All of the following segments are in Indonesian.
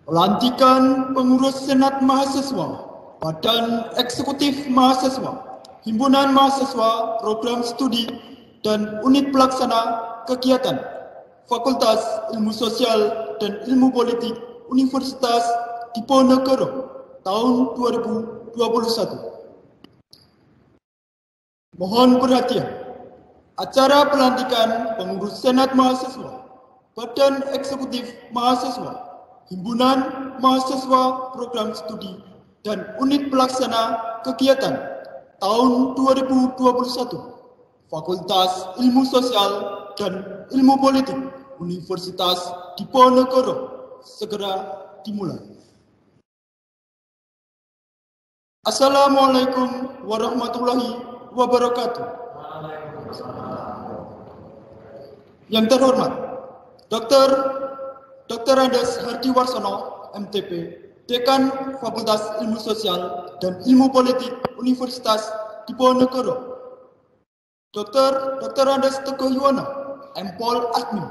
Pelantikan Pengurus Senat Mahasiswa, Badan Eksekutif Mahasiswa, Himpunan Mahasiswa Program Studi dan Unit Pelaksana Kegiatan Fakultas Ilmu Sosial dan Ilmu Politik Universitas Diponegoro tahun 2021. Mohon perhatian. Acara pelantikan Pengurus Senat Mahasiswa, Badan Eksekutif Mahasiswa, Himpunan Mahasiswa Program Studi dan Unit Pelaksana Kegiatan tahun 2021 Fakultas Ilmu Sosial dan Ilmu Politik Universitas Diponegoro segera dimulai. Assalamualaikum warahmatullahi wabarakatuh. Yang terhormat Dr. Andes Hardiwarsono, MTP, Dekan Fakultas Ilmu Sosial dan Ilmu Politik Universitas Diponegoro. Dr. Andes Teguh Yuwono, Empol Admin,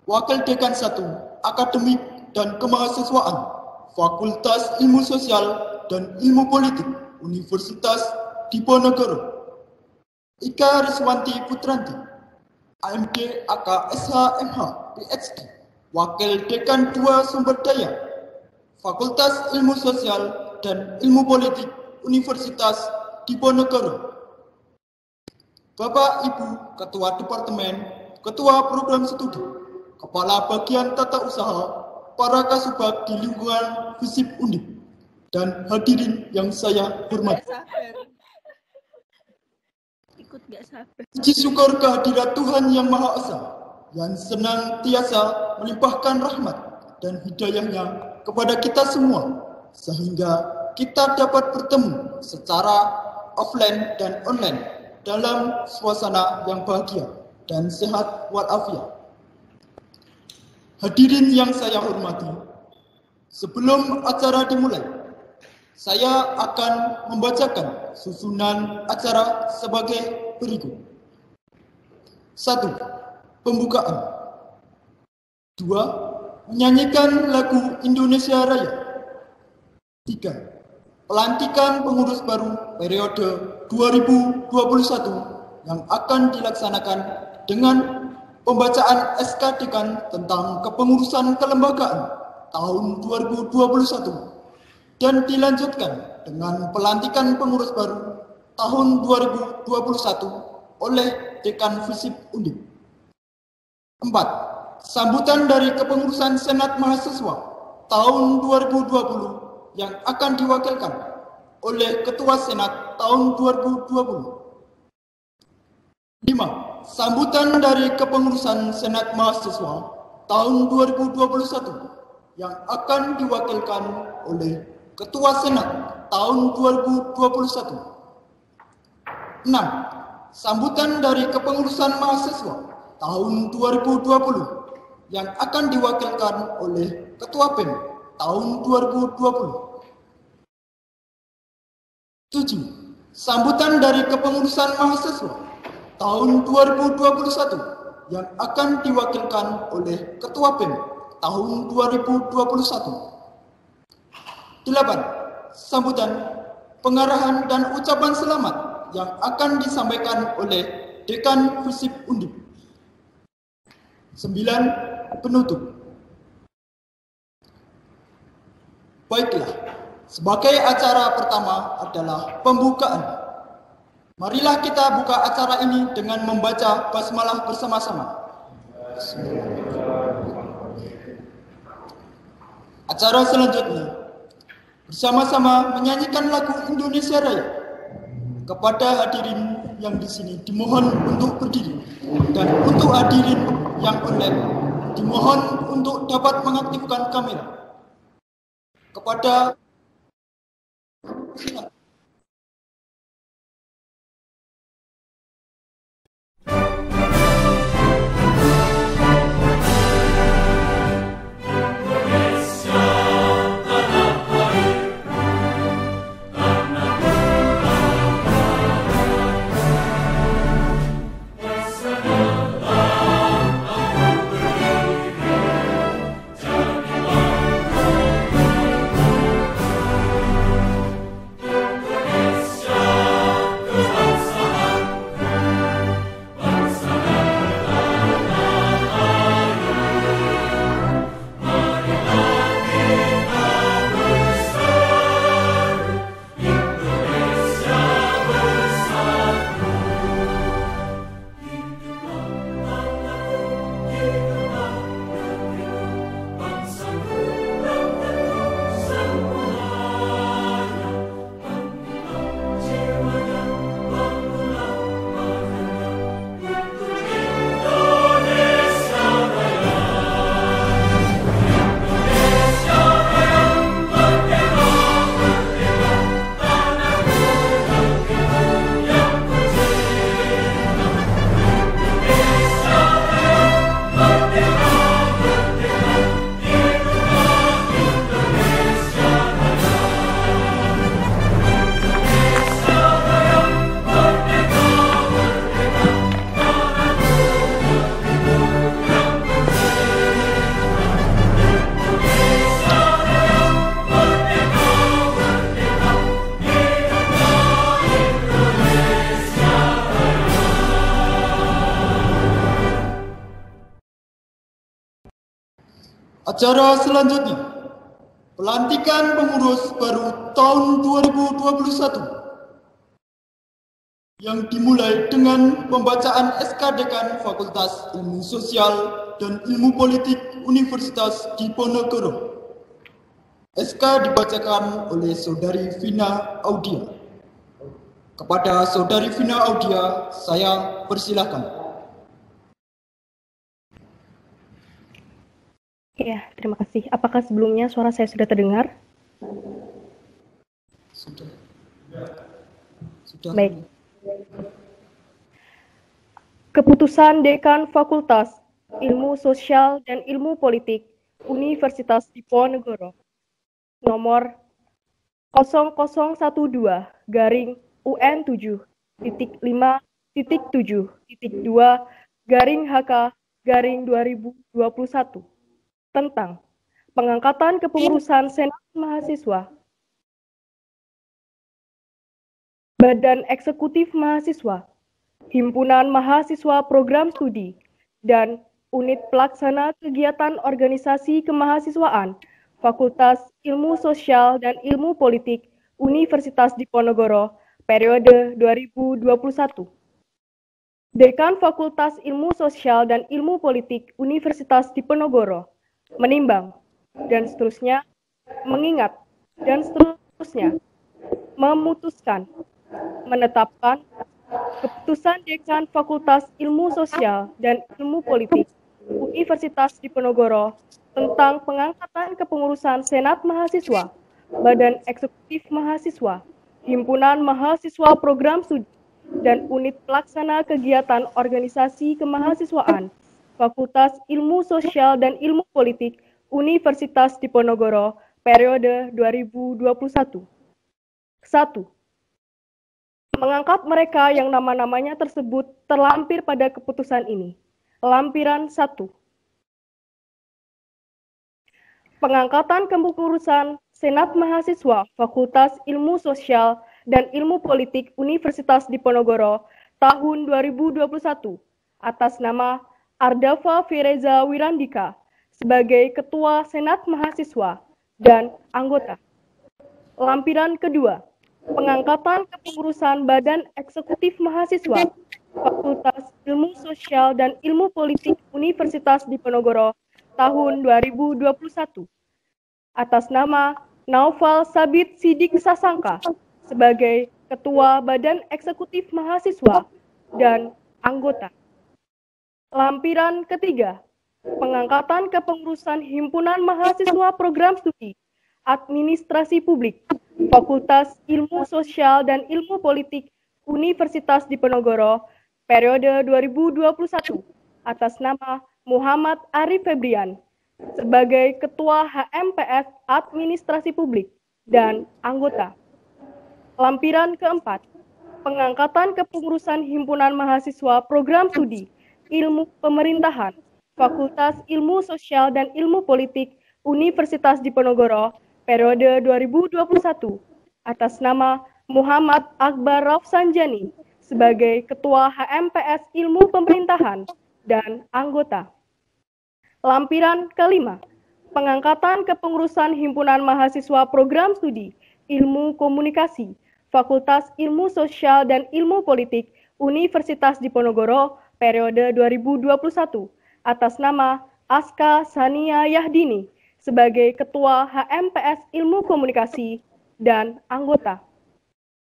Wakil Dekan 1, Akademik dan Kemahasiswaan, Fakultas Ilmu Sosial dan Ilmu Politik Universitas Diponegoro. Ika Riswanti Putranti, AMD AK SHMH PhD, Wakil Dekan 2 Sumber Daya, Fakultas Ilmu Sosial dan Ilmu Politik Universitas Diponegoro. Bapak Ibu Ketua Departemen, Ketua Program Studi, Kepala Bagian Tata Usaha, para kasubag di lingkungan FISIP Undip, dan hadirin yang saya hormati. Puji syukur kehadirat Tuhan Yang Maha Esa yang senantiasa melimpahkan rahmat dan hidayahnya kepada kita semua, sehingga kita dapat bertemu secara offline dan online dalam suasana yang bahagia dan sehat walafiat. Hadirin yang saya hormati, sebelum acara dimulai, saya akan membacakan susunan acara sebagai berikut. 1. Pembukaan. 2. Menyanyikan lagu Indonesia Raya. 3. Pelantikan pengurus baru periode 2021 yang akan dilaksanakan dengan pembacaan SK Dekan tentang kepengurusan kelembagaan tahun 2021 dan dilanjutkan dengan pelantikan pengurus baru tahun 2021 oleh Dekan FISIP Undip. 4. Sambutan dari kepengurusan Senat Mahasiswa tahun 2020 yang akan diwakilkan oleh Ketua Senat tahun 2020. 5. Sambutan dari kepengurusan Senat Mahasiswa tahun 2021 yang akan diwakilkan oleh Ketua Senat tahun 2021. 6. Sambutan dari kepengurusan mahasiswa tahun 2020 yang akan diwakilkan oleh Ketua PEM tahun 2020. 7. Sambutan dari kepengurusan mahasiswa tahun 2021 yang akan diwakilkan oleh Ketua PEM tahun 2021. 8. Sambutan, pengarahan dan ucapan selamat yang akan disampaikan oleh Dekan FISIP Undip. 9. Penutup. Baiklah, sebagai acara pertama adalah pembukaan. Marilah kita buka acara ini dengan membaca basmalah bersama-sama. Acara selanjutnya bersama-sama menyanyikan lagu Indonesia Raya. Kepada hadirin yang di sini dimohon untuk berdiri, dan untuk hadirin yang online dimohon untuk dapat mengaktifkan kamera. Kepada Acara selanjutnya, pelantikan pengurus baru tahun 2021 yang dimulai dengan pembacaan SK Dekan Fakultas Ilmu Sosial dan Ilmu Politik Universitas Diponegoro. SK dibacakan oleh Saudari Vina Audia. Kepada Saudari Vina Audia, saya persilakan. Ya, terima kasih. Apakah sebelumnya suara saya sudah terdengar? Sudah. Baik. Keputusan Dekan Fakultas Ilmu Sosial dan Ilmu Politik Universitas Diponegoro nomor 0017.5.7.2/2021 tentang pengangkatan kepengurusan Senat Mahasiswa, Badan Eksekutif Mahasiswa, Himpunan Mahasiswa Program Studi, dan Unit Pelaksana Kegiatan Organisasi Kemahasiswaan Fakultas Ilmu Sosial dan Ilmu Politik Universitas Diponegoro periode 2021. Dekan Fakultas Ilmu Sosial dan Ilmu Politik Universitas Diponegoro menimbang, dan seterusnya, mengingat, dan seterusnya, memutuskan, menetapkan keputusan Dekan Fakultas Ilmu Sosial dan Ilmu Politik Universitas Diponegoro tentang pengangkatan kepengurusan Senat Mahasiswa, Badan Eksekutif Mahasiswa, Himpunan Mahasiswa Program Studi, dan Unit Pelaksana Kegiatan Organisasi Kemahasiswaan Fakultas Ilmu Sosial dan Ilmu Politik Universitas Diponegoro periode 2021. 1. Mengangkat mereka yang nama-namanya tersebut terlampir pada keputusan ini. Lampiran 1. Pengangkatan kepengurusan Senat Mahasiswa Fakultas Ilmu Sosial dan Ilmu Politik Universitas Diponegoro tahun 2021 atas nama Ardava Fireza Wirandika sebagai Ketua Senat Mahasiswa dan anggota. Lampiran kedua, pengangkatan kepengurusan Badan Eksekutif Mahasiswa Fakultas Ilmu Sosial dan Ilmu Politik Universitas Diponegoro tahun 2021 atas nama Naufal Sabit Sidik Sasangka sebagai Ketua Badan Eksekutif Mahasiswa dan anggota. Lampiran ketiga, pengangkatan kepengurusan Himpunan Mahasiswa Program Studi Administrasi Publik Fakultas Ilmu Sosial dan Ilmu Politik Universitas Diponegoro periode 2021 atas nama Muhammad Arif Febrian sebagai Ketua HMPS Administrasi Publik dan anggota. Lampiran keempat, pengangkatan kepengurusan Himpunan Mahasiswa Program Studi Ilmu Pemerintahan Fakultas Ilmu Sosial dan Ilmu Politik Universitas Diponegoro periode 2021 atas nama Muhammad Akbar Rafsanjani sebagai Ketua HMPS Ilmu Pemerintahan dan anggota. Lampiran kelima, pengangkatan kepengurusan Himpunan Mahasiswa Program Studi Ilmu Komunikasi Fakultas Ilmu Sosial dan Ilmu Politik Universitas Diponegoro periode 2021 atas nama Aska Sania Yahdini sebagai Ketua HMPS Ilmu Komunikasi dan anggota.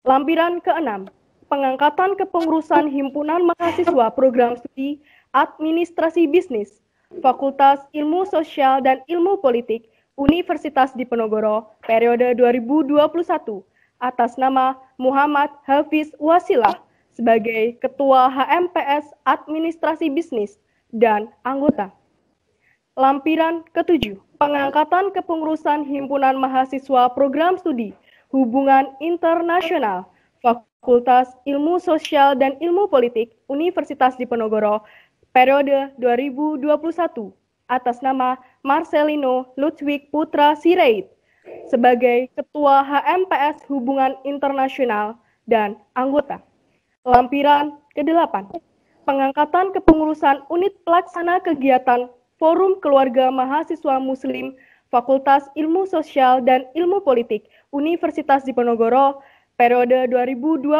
Lampiran keenam, pengangkatan kepengurusan Himpunan Mahasiswa Program Studi Administrasi Bisnis Fakultas Ilmu Sosial dan Ilmu Politik Universitas Diponegoro periode 2021 atas nama Muhammad Hafiz Wasilah sebagai Ketua HMPS Administrasi Bisnis dan anggota. Lampiran ketujuh, pengangkatan kepengurusan Himpunan Mahasiswa Program Studi Hubungan Internasional Fakultas Ilmu Sosial dan Ilmu Politik Universitas Diponegoro periode 2021 atas nama Marcelino Ludwig Putra Sirait sebagai Ketua HMPS Hubungan Internasional dan anggota. Lampiran ke-8, pengangkatan kepengurusan Unit Pelaksana Kegiatan Forum Keluarga Mahasiswa Muslim Fakultas Ilmu Sosial dan Ilmu Politik Universitas Diponegoro periode 2021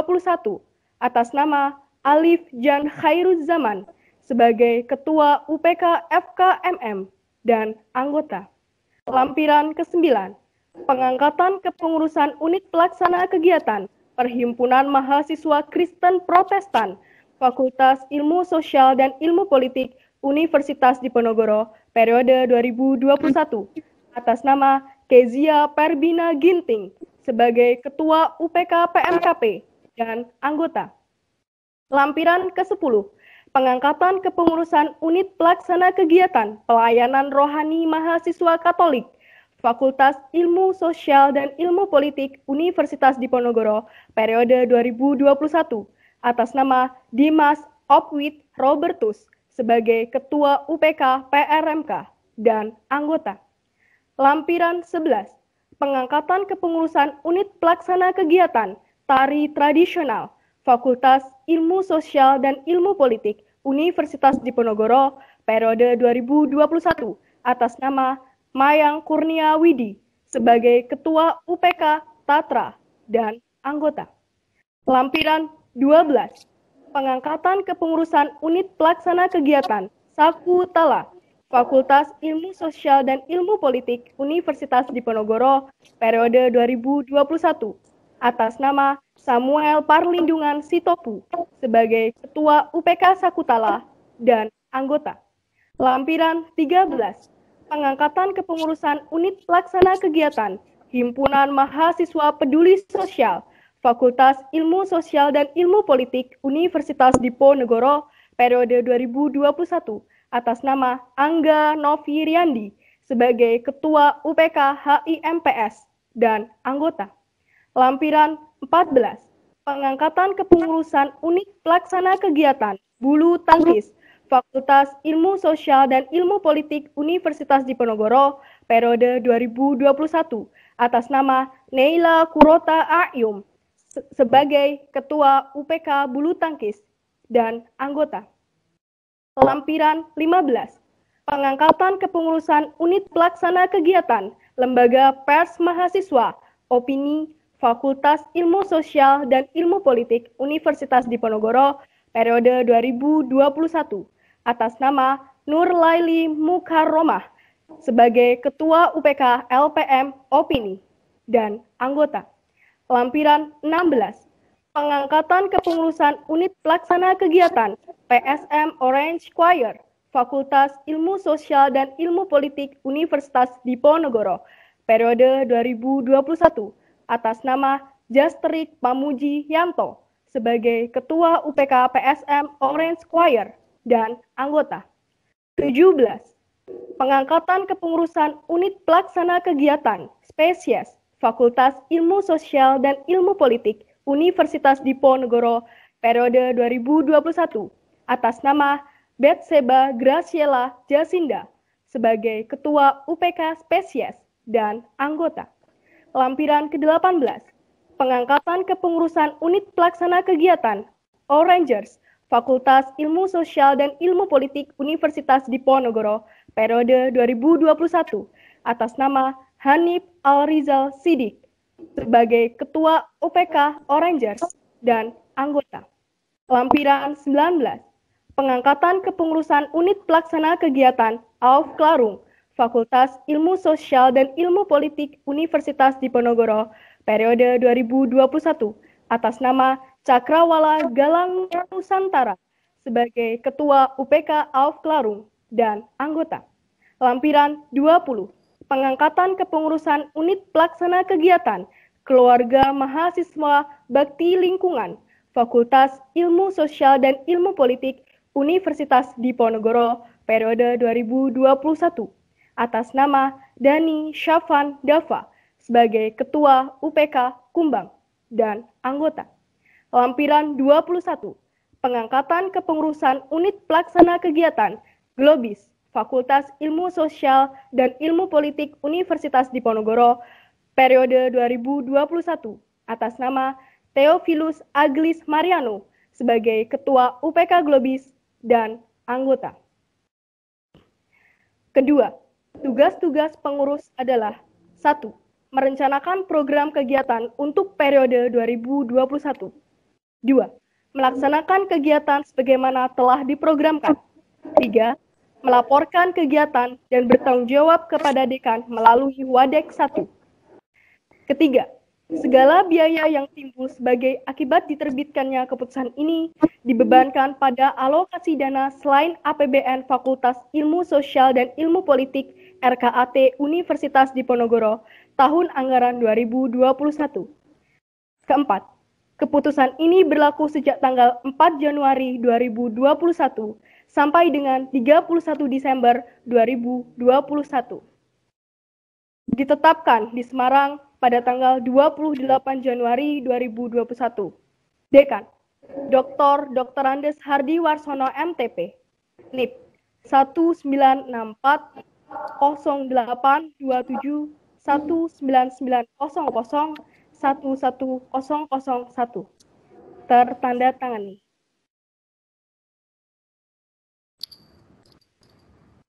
atas nama Alif Jan Khairuzaman sebagai Ketua UPK FKMM dan anggota. Lampiran ke-9, pengangkatan kepengurusan unit pelaksana kegiatan Perhimpunan Mahasiswa Kristen Protestan Fakultas Ilmu Sosial dan Ilmu Politik Universitas Diponegoro periode 2021 atas nama Kezia Perbina Ginting sebagai Ketua UPK PMKP dan anggota. Lampiran ke-10, pengangkatan kepengurusan unit pelaksana kegiatan pelayanan rohani mahasiswa Katolik Fakultas Ilmu Sosial dan Ilmu Politik Universitas Diponegoro periode 2021 atas nama Dimas Opwit Robertus sebagai Ketua UPK PRMK dan anggota. Lampiran 11, pengangkatan kepengurusan unit pelaksana kegiatan tari tradisional Fakultas Ilmu Sosial dan Ilmu Politik Universitas Diponegoro periode 2021 atas nama Mayang Kurnia Widi sebagai Ketua UPK Tatra dan anggota. Lampiran 12, pengangkatan kepengurusan unit pelaksana kegiatan Saku Tala Fakultas Ilmu Sosial dan Ilmu Politik Universitas Diponegoro periode 2021 atas nama Samuel Parlindungan Sitopu sebagai Ketua UPK Sakutala dan anggota. Lampiran 13, pengangkatan kepengurusan unit pelaksana kegiatan Himpunan Mahasiswa Peduli Sosial Fakultas Ilmu Sosial dan Ilmu Politik Universitas Diponegoro periode 2021 atas nama Angga Novi Riandi sebagai Ketua UPK HIMPS dan anggota. Lampiran 14, pengangkatan kepengurusan unit pelaksana kegiatan Bulu Tangkis Fakultas Ilmu Sosial dan Ilmu Politik Universitas Diponegoro periode 2021 atas nama Neila Kurota Ayum sebagai Ketua UPK Bulu Tangkis dan anggota. Lampiran 15, pengangkatan kepengurusan unit pelaksana kegiatan Lembaga Pers Mahasiswa Opini Fakultas Ilmu Sosial dan Ilmu Politik Universitas Diponegoro periode 2021 atas nama Nur Laili Mukharromah sebagai Ketua UPK LPM Opini dan anggota. Lampiran 16, pengangkatan kepengurusan unit pelaksana kegiatan PSM Orange Choir Fakultas Ilmu Sosial dan Ilmu Politik Universitas Diponegoro periode 2021 atas nama Jastrik Pamuji Yanto sebagai Ketua UPK PSM Orange Choir dan anggota. 17, pengangkatan kepengurusan unit pelaksana kegiatan Spesies Fakultas Ilmu Sosial dan Ilmu Politik Universitas Diponegoro periode 2021 atas nama Betseba Graciela Jasinda sebagai Ketua UPK Spesies dan anggota. Lampiran ke-18, pengangkatan kepengurusan unit pelaksana kegiatan Orangers Fakultas Ilmu Sosial dan Ilmu Politik Universitas Diponegoro periode 2021 atas nama Hanif Al-Rizal Sidik sebagai Ketua UPK Orangers dan anggota. Lampiran 19, pengangkatan kepengurusan unit pelaksana kegiatan Auf Klarung Fakultas Ilmu Sosial dan Ilmu Politik Universitas Diponegoro periode 2021 atas nama Cakrawala Galang Nusantara sebagai Ketua UPK Auf Klarung dan anggota. Lampiran 20, pengangkatan kepengurusan unit pelaksana kegiatan Keluarga Mahasiswa Bakti Lingkungan Fakultas Ilmu Sosial dan Ilmu Politik Universitas Diponegoro periode 2021 atas nama Dani Syafan Dava sebagai Ketua UPK Kumbang dan anggota. Lampiran 21, pengangkatan kepengurusan unit pelaksana kegiatan Globis Fakultas Ilmu Sosial dan Ilmu Politik Universitas Diponegoro periode 2021 atas nama Theophilus Aglis Mariano sebagai Ketua UPK Globis dan anggota. Kedua, tugas-tugas pengurus adalah 1. Merencanakan program kegiatan untuk periode 2021. 2. Melaksanakan kegiatan sebagaimana telah diprogramkan. 3. Melaporkan kegiatan dan bertanggung jawab kepada dekan melalui Wadek 1. Ketiga, segala biaya yang timbul sebagai akibat diterbitkannya keputusan ini dibebankan pada alokasi dana selain APBN Fakultas Ilmu Sosial dan Ilmu Politik RKAT Universitas Diponegoro tahun anggaran 2021. Keempat, keputusan ini berlaku sejak tanggal 4 Januari 2021 sampai dengan 31 Desember 2021. Ditetapkan di Semarang pada tanggal 28 Januari 2021. Dekan, Dr. Andes Hardi Warsono MTP, NIP 1964 0827 1990 11001 tertanda tangani.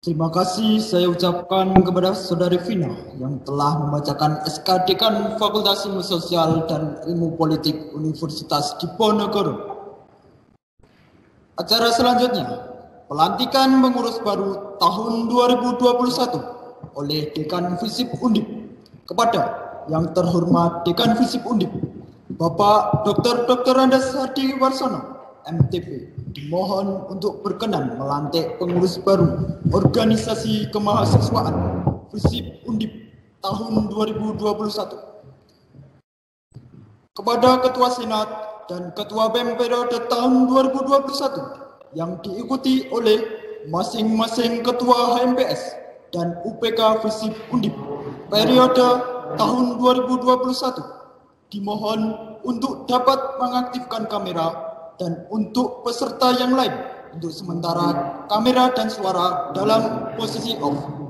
Terima kasih saya ucapkan kepada Saudari Vina yang telah membacakan SK Dekan Fakultas Ilmu Sosial dan Ilmu Politik Universitas Diponegoro. Acara selanjutnya, pelantikan pengurus baru tahun 2021 oleh Dekan Visip Undip. Kepada yang terhormat Dekan Visip Undip, Bapak Dr. Andes Hardi Warsono, MTP, dimohon untuk berkenan melantik pengurus baru Organisasi Kemahasiswaan Visip Undip tahun 2021. Kepada Ketua Senat dan Ketua BEM periode tahun 2021 yang diikuti oleh masing-masing Ketua HMPS dan UPK Visip Undip periode tahun 2021 dimohon untuk dapat mengaktifkan kamera dan untuk peserta yang lain untuk sementara kamera dan suara dalam posisi off.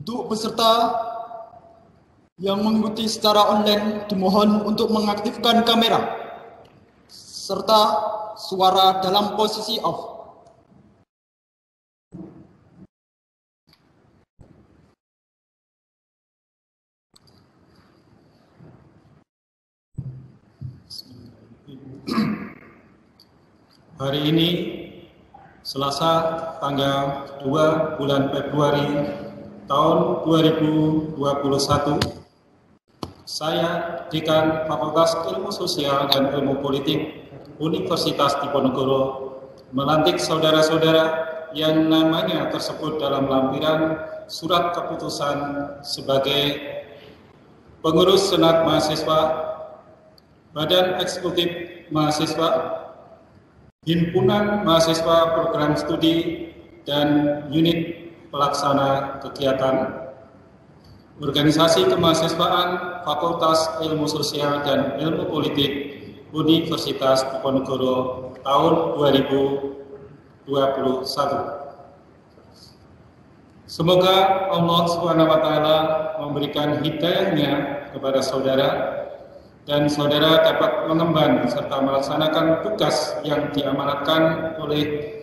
Untuk peserta yang mengikuti secara online dimohon untuk mengaktifkan kamera serta suara dalam posisi off. Hari ini Selasa tanggal 2 bulan Februari tahun 2021, saya Dekan Fakultas Ilmu Sosial dan Ilmu Politik Universitas Diponegoro melantik saudara-saudara yang namanya tersebut dalam lampiran surat keputusan sebagai pengurus Senat Mahasiswa, Badan Eksekutif Mahasiswa, Himpunan Mahasiswa Program Studi dan Unit Pelaksana Kegiatan, Organisasi Kemahasiswaan Fakultas Ilmu Sosial dan Ilmu Politik Universitas Diponegoro tahun 2021. Semoga Allah SWT memberikan hidayahnya kepada saudara dan saudara dapat mengemban serta melaksanakan tugas yang diamanatkan oleh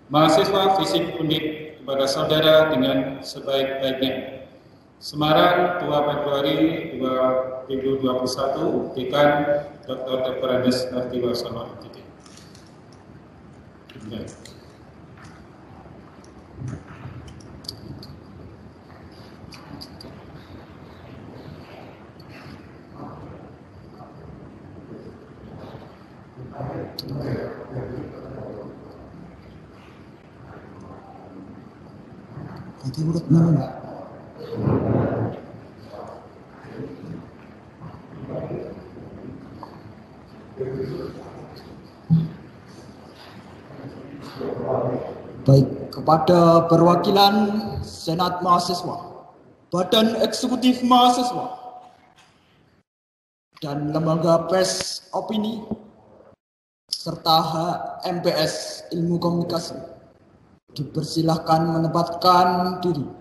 mahasiswa Visip Undip kepada saudara dengan sebaik-baiknya. Semarang, 2 Februari 2021, Dekan Dr. Andes Hardi Warsono MTP. Nanti udah mana? Baik, kepada perwakilan Senat Mahasiswa, Badan Eksekutif Mahasiswa, dan Lembaga Pers Opini, serta HMPS Ilmu Komunikasi, Dipersilahkan menempatkan diri.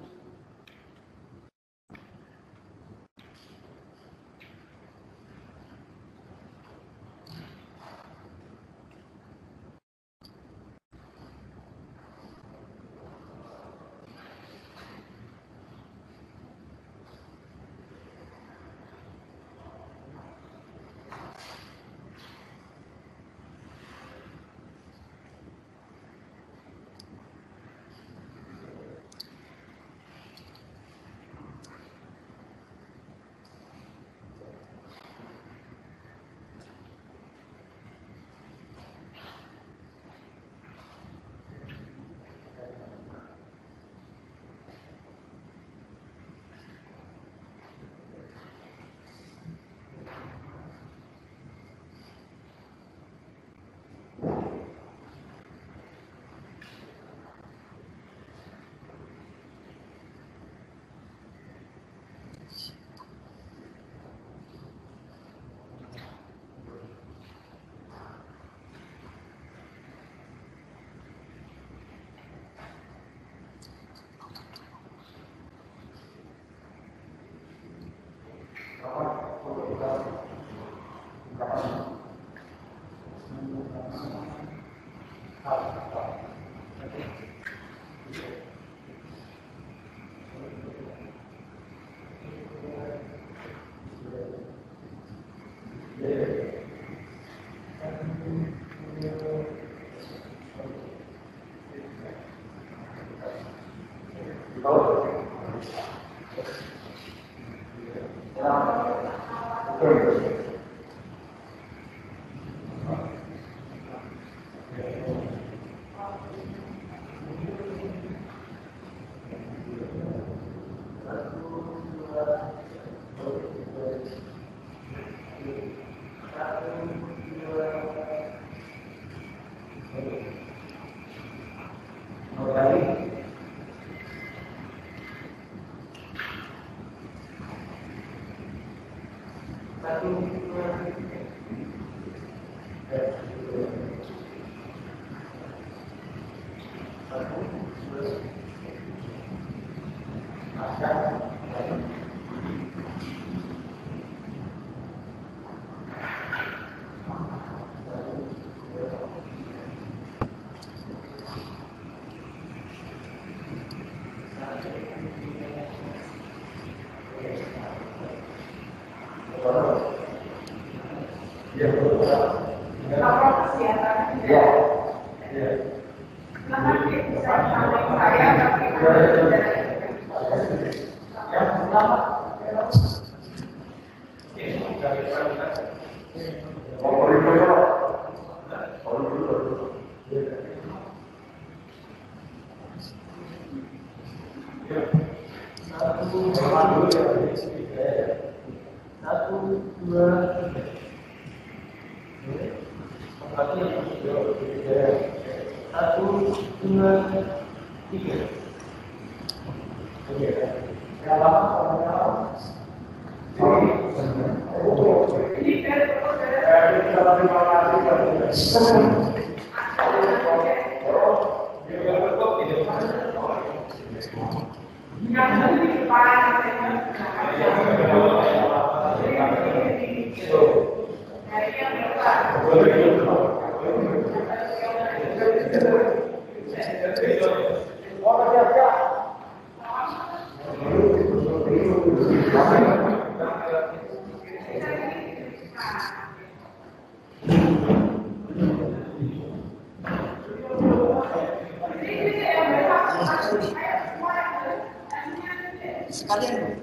Sekalian.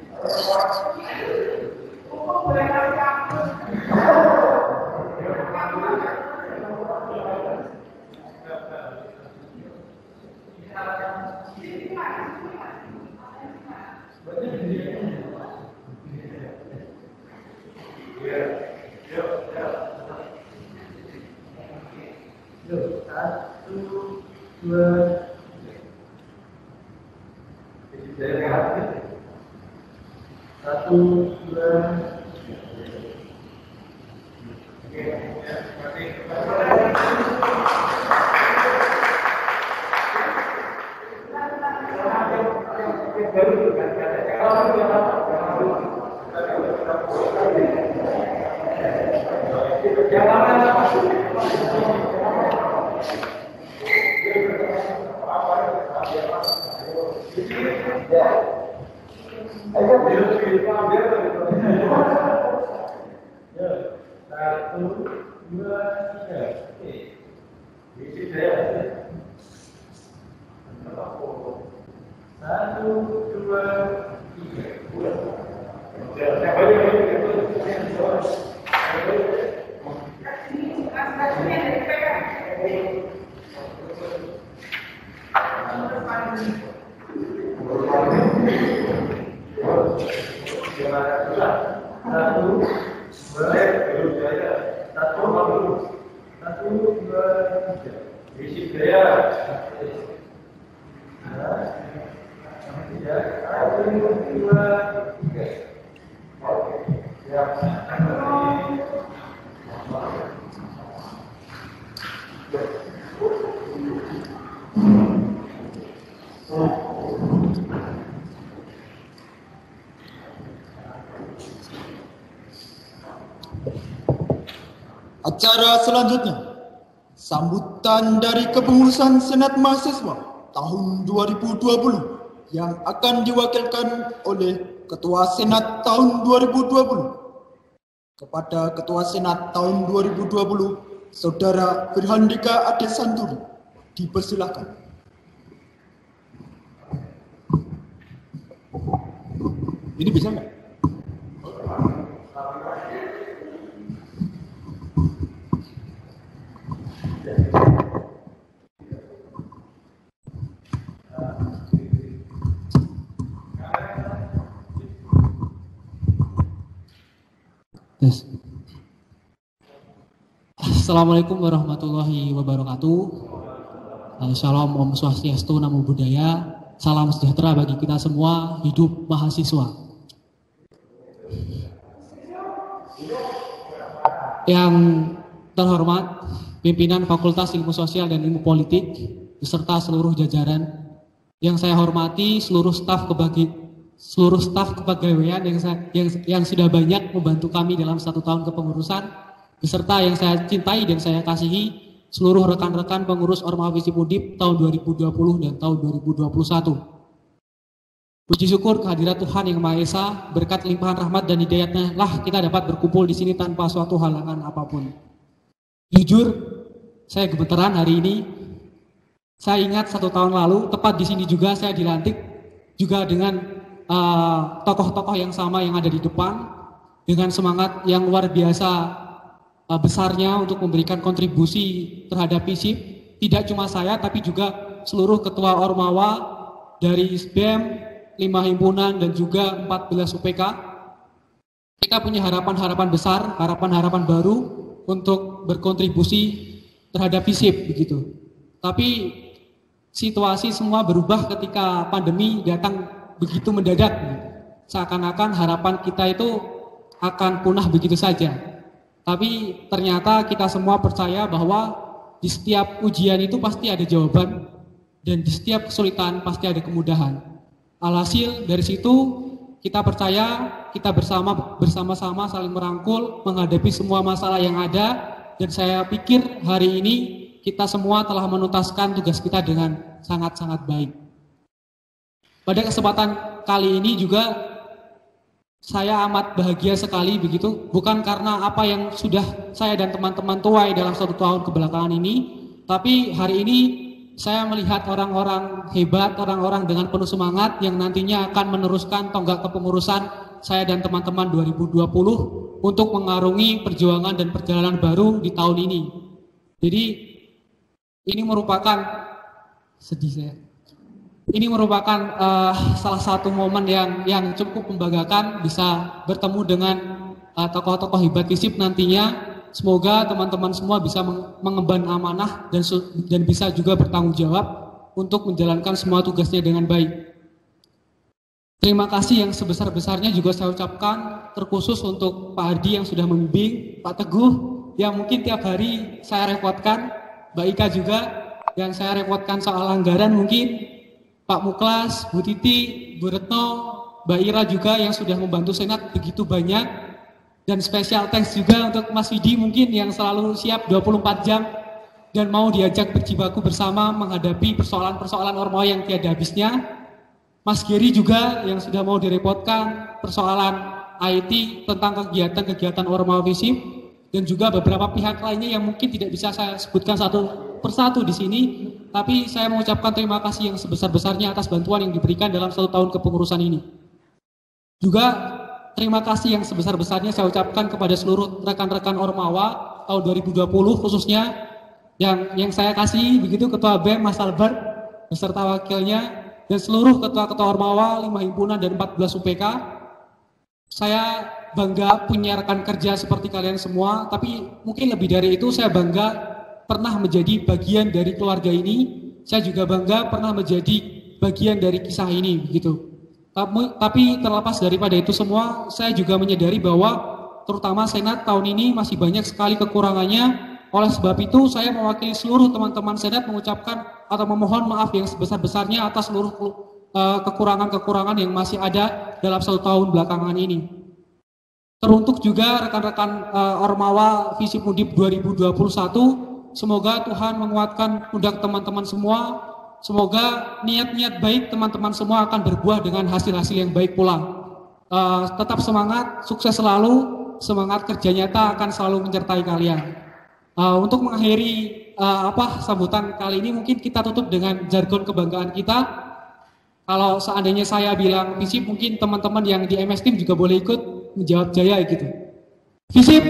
Acara selanjutnya, sambutan dari kepengurusan Senat Mahasiswa tahun 2020 yang akan diwakilkan oleh Ketua Senat tahun 2020. Kepada Ketua Senat tahun 2020, Saudara Firhandika Ade Santuri, dipersilakan. Ini bisa nggak? Yes. Assalamualaikum warahmatullahi wabarakatuh. Shalom, Om Swastiastu, Namo Buddhaya. Salam sejahtera bagi kita semua. Hidup mahasiswa. Yang terhormat pimpinan Fakultas Ilmu Sosial dan Ilmu Politik beserta seluruh jajaran. Yang saya hormati seluruh staf kepegawaian yang sudah banyak membantu kami dalam 1 tahun kepengurusan, beserta yang saya cintai dan saya kasihi seluruh rekan-rekan pengurus Orma Visip Undip tahun 2020 dan tahun 2021. Puji syukur kehadirat Tuhan Yang Maha Esa, berkat limpahan rahmat dan hidayatnya lah kita dapat berkumpul di sini tanpa suatu halangan apapun. Jujur, saya gemeteran hari ini. Saya ingat 1 tahun lalu, tepat di sini juga saya dilantik juga dengan tokoh-tokoh yang sama yang ada di depan, dengan semangat yang luar biasa besarnya untuk memberikan kontribusi terhadap FISIP. Tidak cuma saya, tapi juga seluruh ketua Ormawa dari SBEM, 5 himpunan dan juga 14 UPK. Kita punya harapan-harapan besar, harapan-harapan baru untuk berkontribusi terhadap FISIP begitu. Tapi situasi semua berubah ketika pandemi datang begitu mendadak. Seakan-akan harapan kita itu akan punah begitu saja. Tapi ternyata kita semua percaya bahwa di setiap ujian itu pasti ada jawaban dan di setiap kesulitan pasti ada kemudahan. Alhasil dari situ kita percaya kita bersama-sama saling merangkul menghadapi semua masalah yang ada, dan saya pikir hari ini kita semua telah menuntaskan tugas kita dengan sangat-sangat baik. Pada kesempatan kali ini juga saya amat bahagia sekali begitu, bukan karena apa yang sudah saya dan teman-teman tuai dalam 1 tahun kebelakangan ini, tapi hari ini saya melihat orang-orang hebat, orang-orang dengan penuh semangat yang nantinya akan meneruskan tonggak kepengurusan saya dan teman-teman 2020 untuk mengarungi perjuangan dan perjalanan baru di tahun ini. Jadi ini merupakan Ini merupakan salah satu momen yang cukup membanggakan, bisa bertemu dengan tokoh-tokoh hebat FISIP nantinya. Semoga teman-teman semua bisa mengemban amanah dan bisa juga bertanggung jawab untuk menjalankan semua tugasnya dengan baik. Terima kasih yang sebesar-besarnya juga saya ucapkan terkhusus untuk Pak Ardi yang sudah membimbing, Pak Teguh yang mungkin tiap hari saya repotkan, Mbak Ika juga yang saya repotkan soal anggaran mungkin, Pak Pak Muklas, Bu Titi, Bu Retno, Mbak Ira juga yang sudah membantu Senat begitu banyak. Dan spesial thanks juga untuk Mas Widi mungkin yang selalu siap 24 jam dan mau diajak berjibaku bersama menghadapi persoalan-persoalan Ormawa yang tiada habisnya. Mas Geri juga yang sudah mau direpotkan persoalan IT tentang kegiatan-kegiatan Ormawa Visip dan juga beberapa pihak lainnya yang mungkin tidak bisa saya sebutkan satu persatu di sini, tapi saya mengucapkan terima kasih yang sebesar-besarnya atas bantuan yang diberikan dalam 1 tahun kepengurusan ini. Juga terima kasih yang sebesar-besarnya saya ucapkan kepada seluruh rekan-rekan Ormawa tahun 2020 khususnya yang saya kasih begitu Ketua BEM Mas Albert beserta wakilnya dan seluruh ketua-ketua Ormawa 5 himpunan dan 14 UPK. Saya bangga punya rekan kerja seperti kalian semua, tapi mungkin lebih dari itu saya bangga pernah menjadi bagian dari keluarga ini. Saya juga bangga pernah menjadi bagian dari kisah ini begitu. Tapi terlepas daripada itu semua, saya juga menyadari bahwa terutama Senat tahun ini masih banyak sekali kekurangannya. Oleh sebab itu, saya mewakili seluruh teman-teman Senat mengucapkan atau memohon maaf yang sebesar-besarnya atas seluruh kekurangan-kekurangan yang masih ada dalam 1 tahun belakangan ini. Teruntuk juga rekan-rekan Ormawa Visip Undip 2021, semoga Tuhan menguatkan pundak teman-teman semua. Semoga niat-niat baik teman-teman semua akan berbuah dengan hasil-hasil yang baik pula. Tetap semangat, sukses selalu, semangat kerja nyata akan selalu menyertai kalian. Untuk mengakhiri sambutan kali ini mungkin kita tutup dengan jargon kebanggaan kita. Kalau seandainya saya bilang Visip, mungkin teman-teman yang di MS Team juga boleh ikut menjawab jaya gitu. Visip,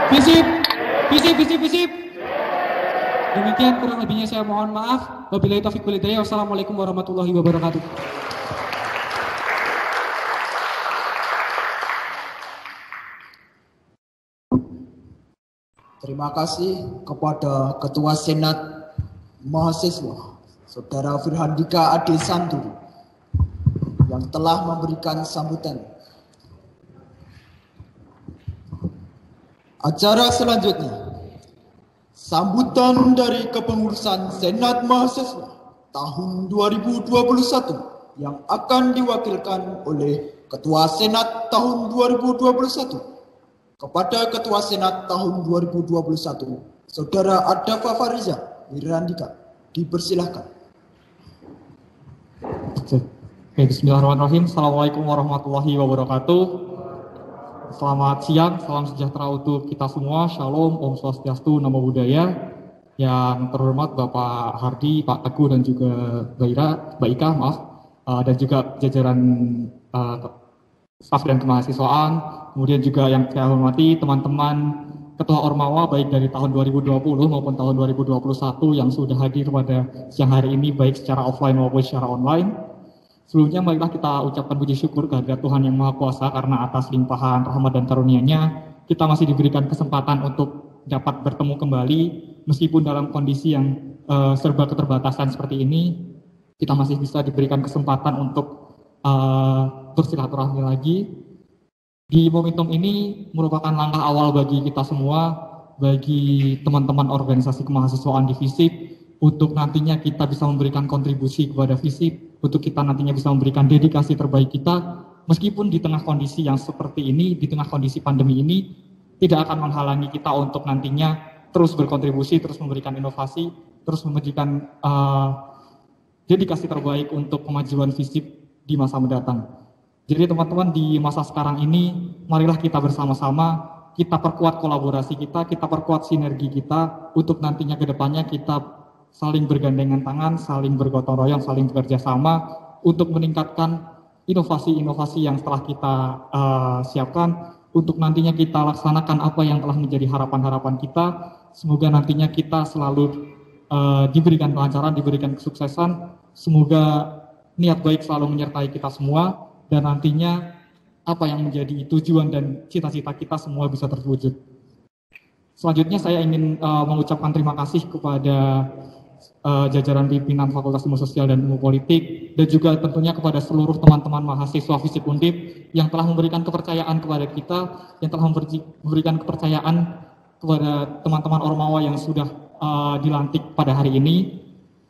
Visip, Visip, Visip, Visip. Demikian kurang lebihnya saya mohon maaf. Wabillahi taufiq wal hidayah. Wassalamualaikum warahmatullahi wabarakatuh. Terima kasih kepada Ketua Senat Mahasiswa, Saudara Firhandika Ade Santuri, yang telah memberikan sambutan. Acara selanjutnya, sambutan dari kepengurusan Senat Mahasiswa tahun 2021 yang akan diwakilkan oleh Ketua Senat tahun 2021. Kepada Ketua Senat tahun 2021, Saudara Adafa Fariza Wirandika, dipersilahkan. Bismillahirrahmanirrahim. Assalamualaikum warahmatullahi wabarakatuh. Selamat siang, salam sejahtera untuk kita semua. Shalom, Om Swastiastu, Namo Buddhaya. Yang terhormat Bapak Hardi, Pak Teguh, dan juga Mbak Ika, dan juga jajaran staf dan kemahasiswaan, kemudian juga yang saya hormati teman-teman Ketua Ormawa baik dari tahun 2020 maupun tahun 2021 yang sudah hadir pada siang hari ini baik secara offline maupun secara online. Sebelumnya marilah kita ucapkan puji syukur kehadirat Tuhan Yang Maha Kuasa karena atas limpahan rahmat dan karunia-Nya kita masih diberikan kesempatan untuk dapat bertemu kembali meskipun dalam kondisi yang serba keterbatasan seperti ini. Kita masih bisa diberikan kesempatan untuk bersilaturahmi lagi. Di momentum ini merupakan langkah awal bagi kita semua, bagi teman-teman organisasi kemahasiswaan di Visip, untuk nantinya kita bisa memberikan kontribusi kepada Visip, untuk kita nantinya bisa memberikan dedikasi terbaik kita, meskipun di tengah kondisi yang seperti ini, di tengah kondisi pandemi ini, tidak akan menghalangi kita untuk nantinya terus berkontribusi, terus memberikan inovasi, terus memberikan dedikasi terbaik untuk kemajuan Visip di masa mendatang. Jadi teman-teman di masa sekarang ini, marilah kita bersama-sama, kita perkuat kolaborasi kita perkuat sinergi kita, untuk nantinya ke depannya kita saling bergandengan tangan, saling bergotong royong, saling bekerja sama, untuk meningkatkan inovasi-inovasi yang telah kita siapkan, untuk nantinya kita laksanakan apa yang telah menjadi harapan-harapan kita. Semoga nantinya kita selalu diberikan kelancaran, diberikan kesuksesan, semoga niat baik selalu menyertai kita semua, dan nantinya apa yang menjadi tujuan dan cita-cita kita semua bisa terwujud. Selanjutnya saya ingin mengucapkan terima kasih kepada jajaran pimpinan Fakultas Ilmu Sosial dan Ilmu Politik, dan juga tentunya kepada seluruh teman-teman mahasiswa Visip Undip yang telah memberikan kepercayaan kepada kita, yang telah memberikan kepercayaan kepada teman-teman Ormawa yang sudah dilantik pada hari ini.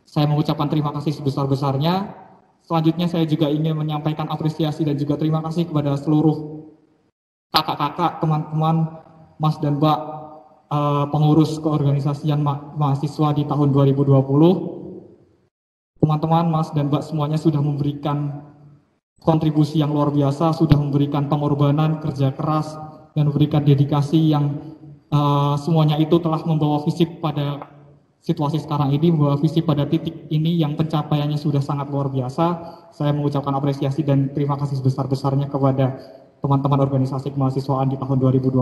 Saya mengucapkan terima kasih sebesar-besarnya. Selanjutnya saya juga ingin menyampaikan apresiasi dan juga terima kasih kepada seluruh kakak-kakak, teman-teman, Mas dan Mbak pengurus keorganisasian mahasiswa di tahun 2020. Teman-teman, Mas dan Mbak semuanya sudah memberikan kontribusi yang luar biasa, sudah memberikan pengorbanan, kerja keras, dan memberikan dedikasi yang semuanya itu telah membawa FISIP pada situasi sekarang ini, membawa FISIP pada titik ini yang pencapaiannya sudah sangat luar biasa. Saya mengucapkan apresiasi dan terima kasih sebesar-besarnya kepada teman-teman organisasi kemahasiswaan di tahun 2020.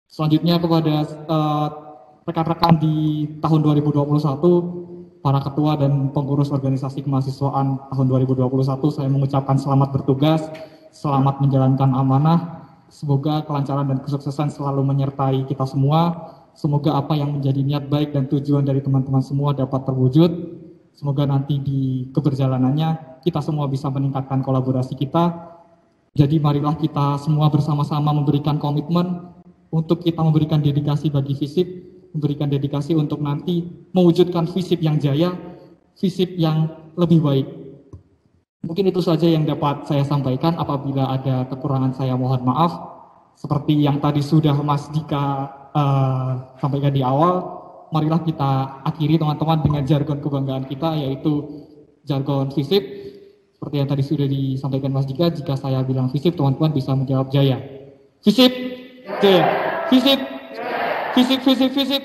Selanjutnya kepada rekan-rekan di tahun 2021, para ketua dan pengurus organisasi kemahasiswaan tahun 2021, saya mengucapkan selamat bertugas, selamat menjalankan amanah. Semoga kelancaran dan kesuksesan selalu menyertai kita semua. Semoga apa yang menjadi niat baik dan tujuan dari teman-teman semua dapat terwujud. Semoga nanti di keberjalanannya kita semua bisa meningkatkan kolaborasi kita. Jadi marilah kita semua bersama-sama memberikan komitmen untuk kita memberikan dedikasi bagi FISIP, memberikan dedikasi untuk nanti mewujudkan FISIP yang jaya, FISIP yang lebih baik. Mungkin itu saja yang dapat saya sampaikan. Apabila ada kekurangan saya mohon maaf. Seperti yang tadi sudah Mas Dika sampaikan di awal, marilah kita akhiri teman-teman dengan jargon kebanggaan kita, yaitu jargon FISIP. Seperti yang tadi sudah disampaikan Mas Dika, jika saya bilang FISIP, teman-teman bisa menjawab jaya. FISIP, jaya. FISIP, FISIP, FISIP, FISIP.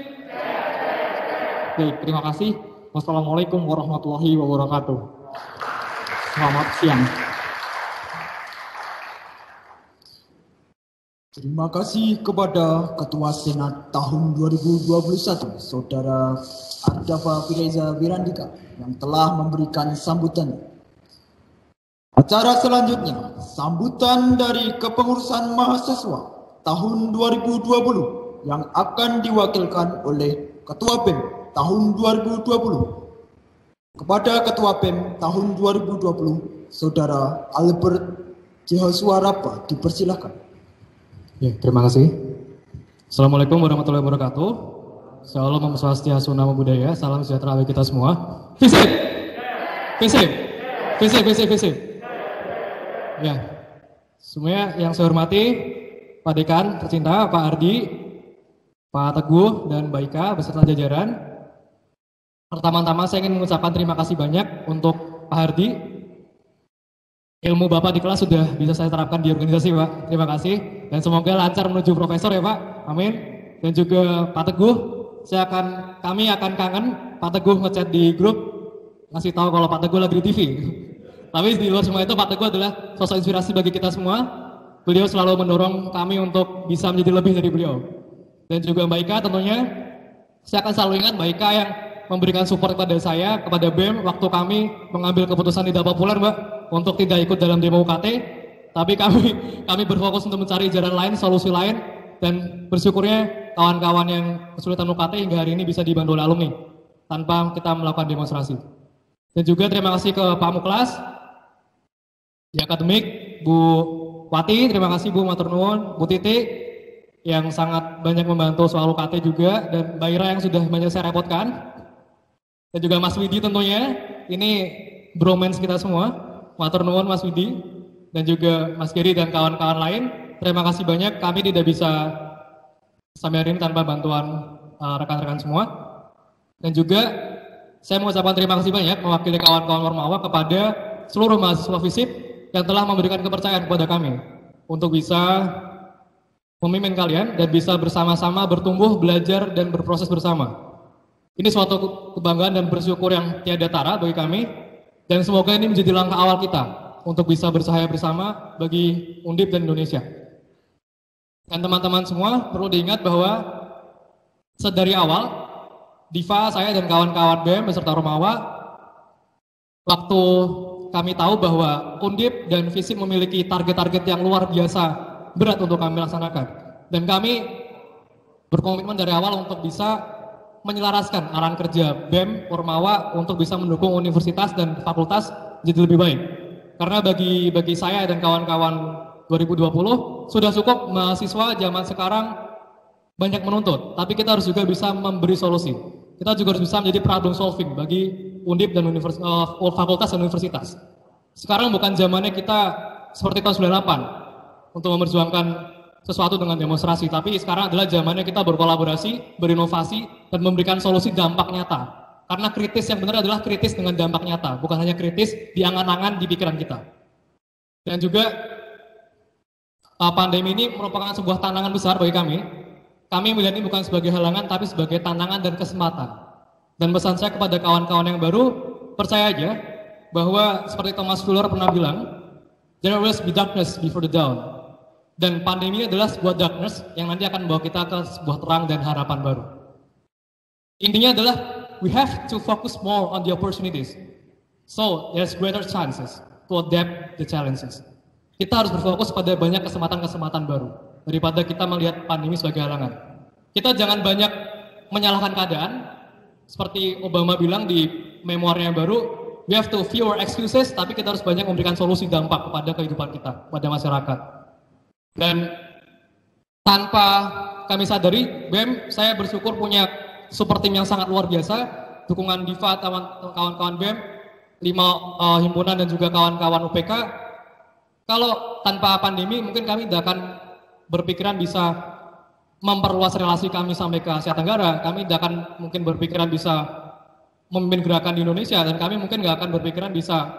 Baik, terima kasih. Wassalamualaikum warahmatullahi wabarakatuh. Selamat siang. Terima kasih kepada Ketua Senat tahun 2021, Saudara Ardafa Fireza Wirandika, yang telah memberikan sambutan. Acara selanjutnya, sambutan dari Kepengurusan Mahasiswa tahun 2020 yang akan diwakilkan oleh Ketua BEM tahun 2020. Kepada Ketua BEM tahun 2020, Saudara Albert Jehoshua Rapa, dipersilahkan. Ya, terima kasih. Assalamualaikum warahmatullahi wabarakatuh. Salam Om Swastiastu, Namo Buddhaya. Salam sejahtera bagi kita semua. FISIP, FISIP, FISIP, FISIP, FISIP. Ya, semuanya yang saya hormati, Pak Dekan tercinta, Pak Ardi, Pak Teguh, dan Mbak Ika beserta jajaran. Pertama-tama saya ingin mengucapkan terima kasih banyak untuk Pak Ardi. Ilmu Bapak di kelas sudah bisa saya terapkan di organisasi, Pak. Terima kasih. Dan semoga lancar menuju profesor ya, Pak. Amin. Dan juga Pak Teguh, kami akan kangen Pak Teguh ngechat di grup, ngasih tahu kalau Pak Teguh lagi di TV. Tapi di luar semua itu, Pak Teguh adalah sosok inspirasi bagi kita semua. Beliau selalu mendorong kami untuk bisa menjadi lebih dari beliau. Dan juga Mbak Ika tentunya, saya akan selalu ingat Mbak Ika yang memberikan support kepada saya, kepada BEM, waktu kami mengambil keputusan tidak populer, Mbak, untuk tidak ikut dalam demo UKT, tapi kami berfokus untuk mencari jalan lain, solusi lain, dan bersyukurnya kawan-kawan yang kesulitan UKT hingga hari ini bisa dibantu oleh alumni, tanpa kita melakukan demonstrasi. Dan juga terima kasih ke Pak Muklas, di akademik, Bu Wati, terima kasih Bu Matur Nuwun, Bu Titi, yang sangat banyak membantu soal UKT juga, dan Mbak Ira yang sudah banyak saya repotkan. Dan juga Mas Widi tentunya, ini bromance kita semua, Matur Nuwun Mas Widi, dan juga Mas Geri dan kawan-kawan lain. Terima kasih banyak, kami tidak bisa sampai hari ini tanpa bantuan rekan-rekan semua. Dan juga saya mengucapkan terima kasih banyak mewakili kawan-kawan Ormawa kepada seluruh mahasiswa FISIP yang telah memberikan kepercayaan kepada kami untuk bisa memimpin kalian dan bisa bersama-sama bertumbuh, belajar, dan berproses bersama. Ini suatu kebanggaan dan bersyukur yang tiada tara bagi kami, dan semoga ini menjadi langkah awal kita untuk bisa bersahaya bersama bagi Undip dan Indonesia. Dan teman-teman semua perlu diingat bahwa sedari awal, Diva, saya dan kawan-kawan BEM beserta Ormawa, waktu kami tahu bahwa Undip dan FISIP memiliki target-target yang luar biasa berat untuk kami laksanakan. Dan kami berkomitmen dari awal untuk bisa menyelaraskan arahan kerja BEM, Ormawa untuk bisa mendukung universitas dan fakultas jadi lebih baik. Karena bagi saya dan kawan-kawan 2020 sudah cukup mahasiswa zaman sekarang banyak menuntut, tapi kita harus juga bisa memberi solusi. Kita juga harus bisa menjadi problem solving bagi Undip dan fakultas dan universitas. Sekarang bukan zamannya kita seperti tahun 98 untuk memperjuangkan sesuatu dengan demonstrasi, tapi sekarang adalah zamannya kita berkolaborasi, berinovasi, dan memberikan solusi dampak nyata. Karena kritis yang benar adalah kritis dengan dampak nyata, bukan hanya kritis di angan-angan di pikiran kita. Dan juga pandemi ini merupakan sebuah tantangan besar bagi kami. Kami melihat ini bukan sebagai halangan, tapi sebagai tantangan dan kesempatan. Dan pesan saya kepada kawan-kawan yang baru, percaya aja bahwa seperti Thomas Fuller pernah bilang, there will be darkness before the dawn. Dan pandemi adalah sebuah darkness yang nanti akan membawa kita ke sebuah terang dan harapan baru. Intinya adalah we have to focus more on the opportunities. So there's greater chances to adapt the challenges. Kita harus berfokus pada banyak kesempatan-kesempatan baru daripada kita melihat pandemi sebagai halangan. Kita jangan banyak menyalahkan keadaan. Seperti Obama bilang di memoirnya yang baru, we have to fewer excuses, tapi kita harus banyak memberikan solusi dampak kepada kehidupan kita, pada masyarakat. Dan tanpa kami sadari, BEM, saya bersyukur punya super tim yang sangat luar biasa, dukungan Diva, kawan-kawan BEM, 5 himpunan dan juga kawan-kawan UPK. Kalau tanpa pandemi, mungkin kami tidak akan berpikiran bisa memperluas relasi kami sampai ke Asia Tenggara. Kami tidak akan mungkin berpikiran bisa memimpin gerakan di Indonesia, dan kami mungkin nggak akan berpikiran bisa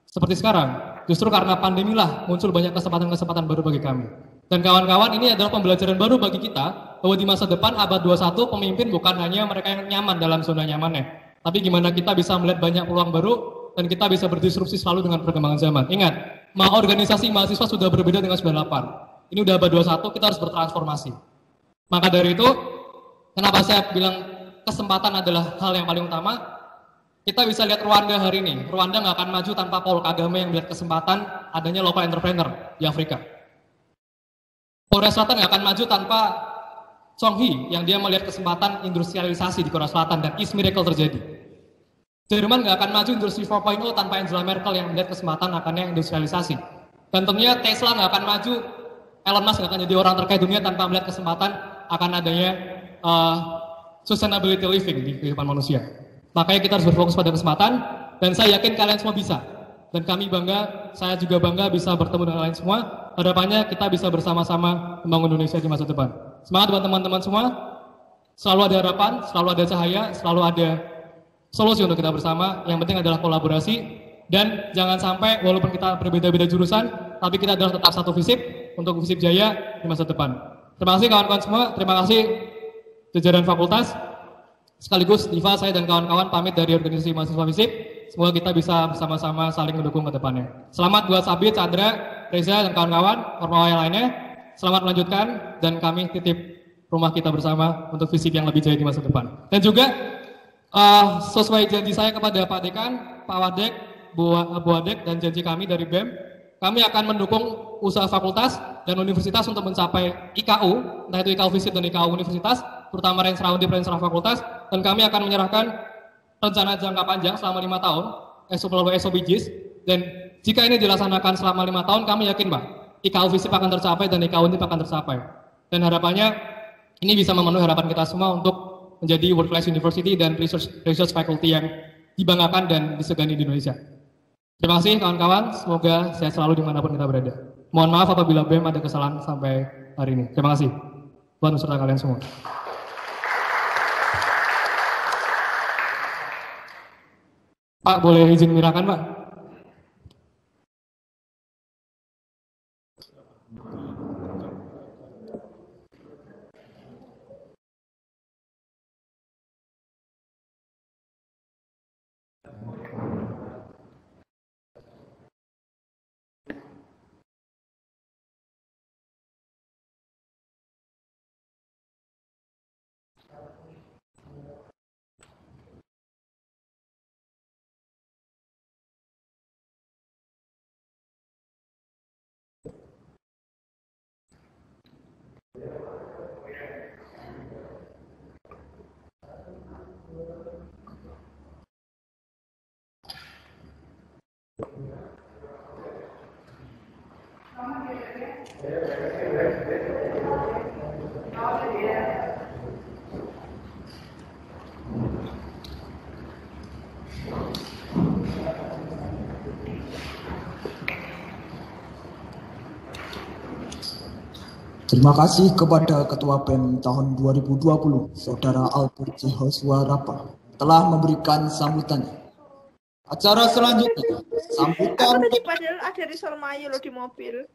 seperti sekarang. Justru karena pandemi lah muncul banyak kesempatan-kesempatan baru bagi kami. Dan kawan-kawan, ini adalah pembelajaran baru bagi kita, bahwa di masa depan abad 21 pemimpin bukan hanya mereka yang nyaman dalam zona nyamannya, tapi gimana kita bisa melihat banyak peluang baru dan kita bisa berdisrupsi selalu dengan perkembangan zaman. Ingat, organisasi mahasiswa sudah berbeda dengan 98. Ini udah abad 21, kita harus bertransformasi. Maka dari itu, kenapa saya bilang kesempatan adalah hal yang paling utama? Kita bisa lihat Rwanda hari ini. Rwanda nggak akan maju tanpa Paul Kagame yang melihat kesempatan adanya local entrepreneur di Afrika. Korea Selatan nggak akan maju tanpa Chong Hee yang dia melihat kesempatan industrialisasi di Korea Selatan, dan East Miracle terjadi. Jerman nggak akan maju industri 4.0 tanpa Angela Merkel yang melihat kesempatan akannya industrialisasi. Dan tentunya Tesla nggak akan maju, Elon Musk nggak akan jadi orang terkaya dunia tanpa melihat kesempatan akan adanya sustainability living di kehidupan manusia. Makanya kita harus berfokus pada kesempatan, dan saya yakin kalian semua bisa. Dan kami bangga, saya juga bangga bisa bertemu dengan kalian semua. Harapannya kita bisa bersama-sama membangun Indonesia di masa depan. Semangat buat teman-teman semua. Selalu ada harapan, selalu ada cahaya, selalu ada solusi untuk kita bersama. Yang penting adalah kolaborasi. Dan jangan sampai walaupun kita berbeda-beda jurusan, tapi kita adalah tetap satu FISIP untuk FISIP Jaya di masa depan. Terima kasih kawan-kawan semua, terima kasih jajaran fakultas. Sekaligus Diva, saya dan kawan-kawan pamit dari organisasi mahasiswa FISIP. Semoga kita bisa bersama-sama saling mendukung ke depannya. Selamat buat Sabit, Chandra, Reza, dan kawan-kawan, ormawa yang lainnya. Selamat melanjutkan, dan kami titip rumah kita bersama untuk FISIP yang lebih jaya di masa depan. Dan juga sesuai janji saya kepada Pak Dekan, Pak Wadek, Bu Wadek, dan janji kami dari BEM, kami akan mendukung usaha fakultas dan universitas untuk mencapai IKU, entah itu IKU FISIP dan IKU universitas, terutama Rensra Undip, Rensra fakultas, dan kami akan menyerahkan rencana jangka panjang selama 5 tahun, SOPJIS, dan jika ini dilaksanakan selama 5 tahun, kami yakin Pak, IKU FISIP akan tercapai dan IKU Undip akan tercapai. Dan harapannya ini bisa memenuhi harapan kita semua untuk menjadi world class university dan research faculty yang dibanggakan dan disegani di Indonesia. Terima kasih kawan-kawan, semoga sehat selalu dimanapun kita berada. Mohon maaf apabila BEM ada kesalahan sampai hari ini. Terima kasih. Tuhan beserta kalian semua. Pak, boleh izin mirakan Pak? Terima kasih kepada Ketua BEM tahun 2020, Saudara Albert J. Hoswa Rapa, telah memberikan sambutannya. Acara selanjutnya, sambutan Aku tadi padahal ada di Sormayo loh di mobil.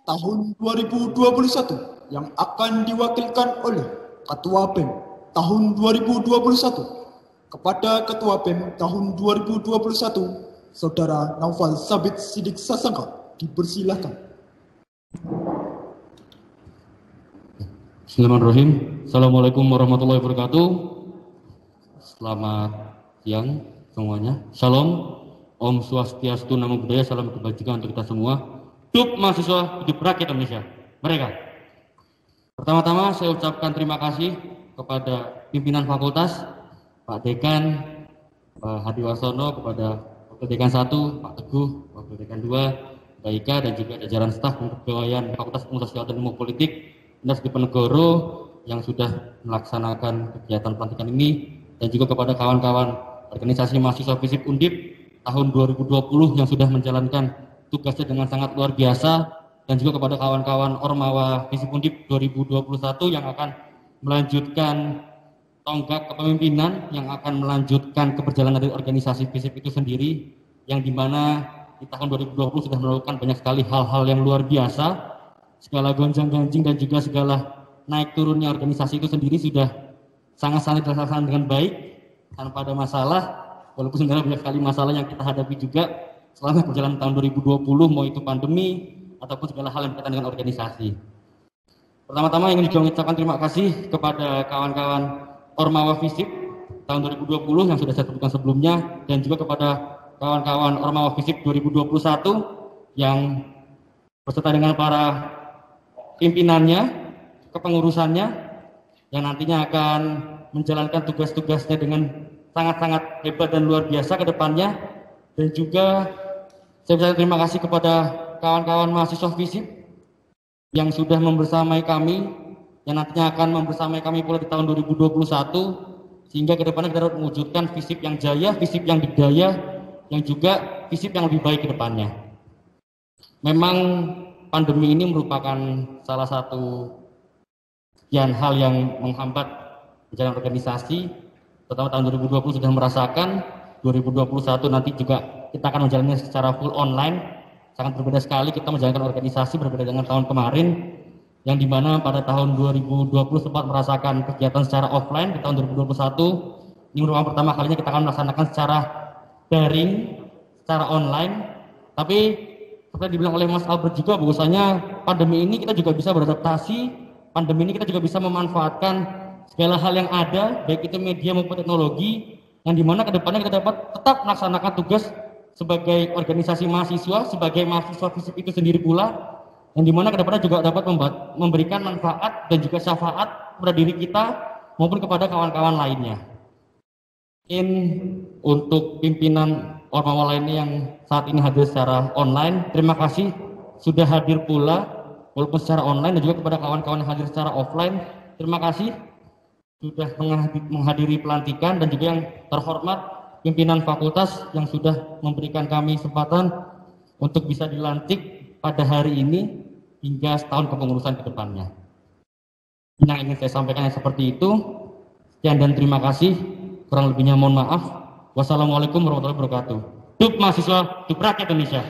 Tahun 2021 yang akan diwakilkan oleh Ketua BEM tahun 2021. Kepada Ketua BEM tahun 2021, Saudara Naufal Sabit Sidik Sasangka, dipersilahkan. Bismillahirrahmanirrahim. Assalamualaikum warahmatullahi wabarakatuh. Selamat siang semuanya. Shalom. Om Swastiastu, Namo Buddhaya, salam kebajikan untuk kita semua. Hidup mahasiswa, hidup rakyat Indonesia. Mereka. Pertama-tama saya ucapkan terima kasih kepada pimpinan fakultas, Pak Dekan, Pak Hadi Warsono, kepada Wakil Dekan 1, Pak Teguh, Wakil Dekan 2, Mbak Ika, dan juga jajaran staf kepegawaian Fakultas Ilmu Sosial dan Ilmu Politik Universitas Diponegoro yang sudah melaksanakan kegiatan pelantikan ini, dan juga kepada kawan-kawan organisasi mahasiswa FISIP Undip tahun 2020 yang sudah menjalankan tugasnya dengan sangat luar biasa, dan juga kepada kawan-kawan Ormawa FISIP Undip 2021 yang akan melanjutkan tonggak kepemimpinan, yang akan melanjutkan keberjalanan dari organisasi FISIP itu sendiri, yang dimana di tahun 2020 sudah melakukan banyak sekali hal-hal yang luar biasa. Segala gonjang-ganjing dan juga segala naik turunnya organisasi itu sendiri sudah sangat-sangat dilaksanakan dengan baik, tanpa ada masalah, walaupun sebenarnya banyak sekali masalah yang kita hadapi juga selama perjalanan tahun 2020, mau itu pandemi ataupun segala hal yang berkaitan dengan organisasi. Pertama-tama ingin juga mengucapkan terima kasih kepada kawan-kawan Ormawa FISIP tahun 2020 yang sudah saya sebutkan sebelumnya, dan juga kepada kawan-kawan Ormawa FISIP 2021 yang beserta dengan para pimpinannya, kepengurusannya, yang nantinya akan menjalankan tugas-tugasnya dengan sangat-sangat hebat dan luar biasa ke depannya. Dan juga saya ucapkan terima kasih kepada kawan-kawan mahasiswa FISIP yang sudah membersamai kami, yang nantinya akan membersamai kami pula di tahun 2021, sehingga ke depannya kita dapat mewujudkan FISIP yang jaya, FISIP yang dikdaya, yang juga FISIP yang lebih baik ke depannya. Memang pandemi ini merupakan salah satu hal yang menghambat jalan organisasi, terutama tahun 2020 sudah merasakan, 2021 nanti juga kita akan menjalannya secara full online. Sangat berbeda sekali kita menjalankan organisasi, berbeda dengan tahun kemarin, yang dimana pada tahun 2020 sempat merasakan kegiatan secara offline. Di tahun 2021 ini merupakan pertama kalinya kita akan melaksanakan secara daring, secara online. Tapi seperti dibilang oleh Mas Albert juga, bahwasanya pandemi ini kita juga bisa beradaptasi, pandemi ini kita juga bisa memanfaatkan segala hal yang ada, baik itu media maupun teknologi, yang dimana kedepannya kita dapat tetap melaksanakan tugas sebagai organisasi mahasiswa, sebagai mahasiswa FISIP itu sendiri pula, yang dimana kedepannya juga dapat memberikan manfaat dan juga syafaat kepada diri kita maupun kepada kawan-kawan lainnya. Untuk pimpinan Ormawa lainnya yang saat ini hadir secara online, terima kasih sudah hadir pula walaupun secara online, dan juga kepada kawan-kawan yang hadir secara offline, terima kasih sudah menghadiri pelantikan, dan juga yang terhormat pimpinan fakultas yang sudah memberikan kami kesempatan untuk bisa dilantik pada hari ini hingga setahun kepengurusan ke depannya. Yang ingin saya sampaikan yang seperti itu. Sekian dan terima kasih. Kurang lebihnya mohon maaf. Wassalamualaikum warahmatullahi wabarakatuh. Hidup mahasiswa, hidup rakyat Indonesia.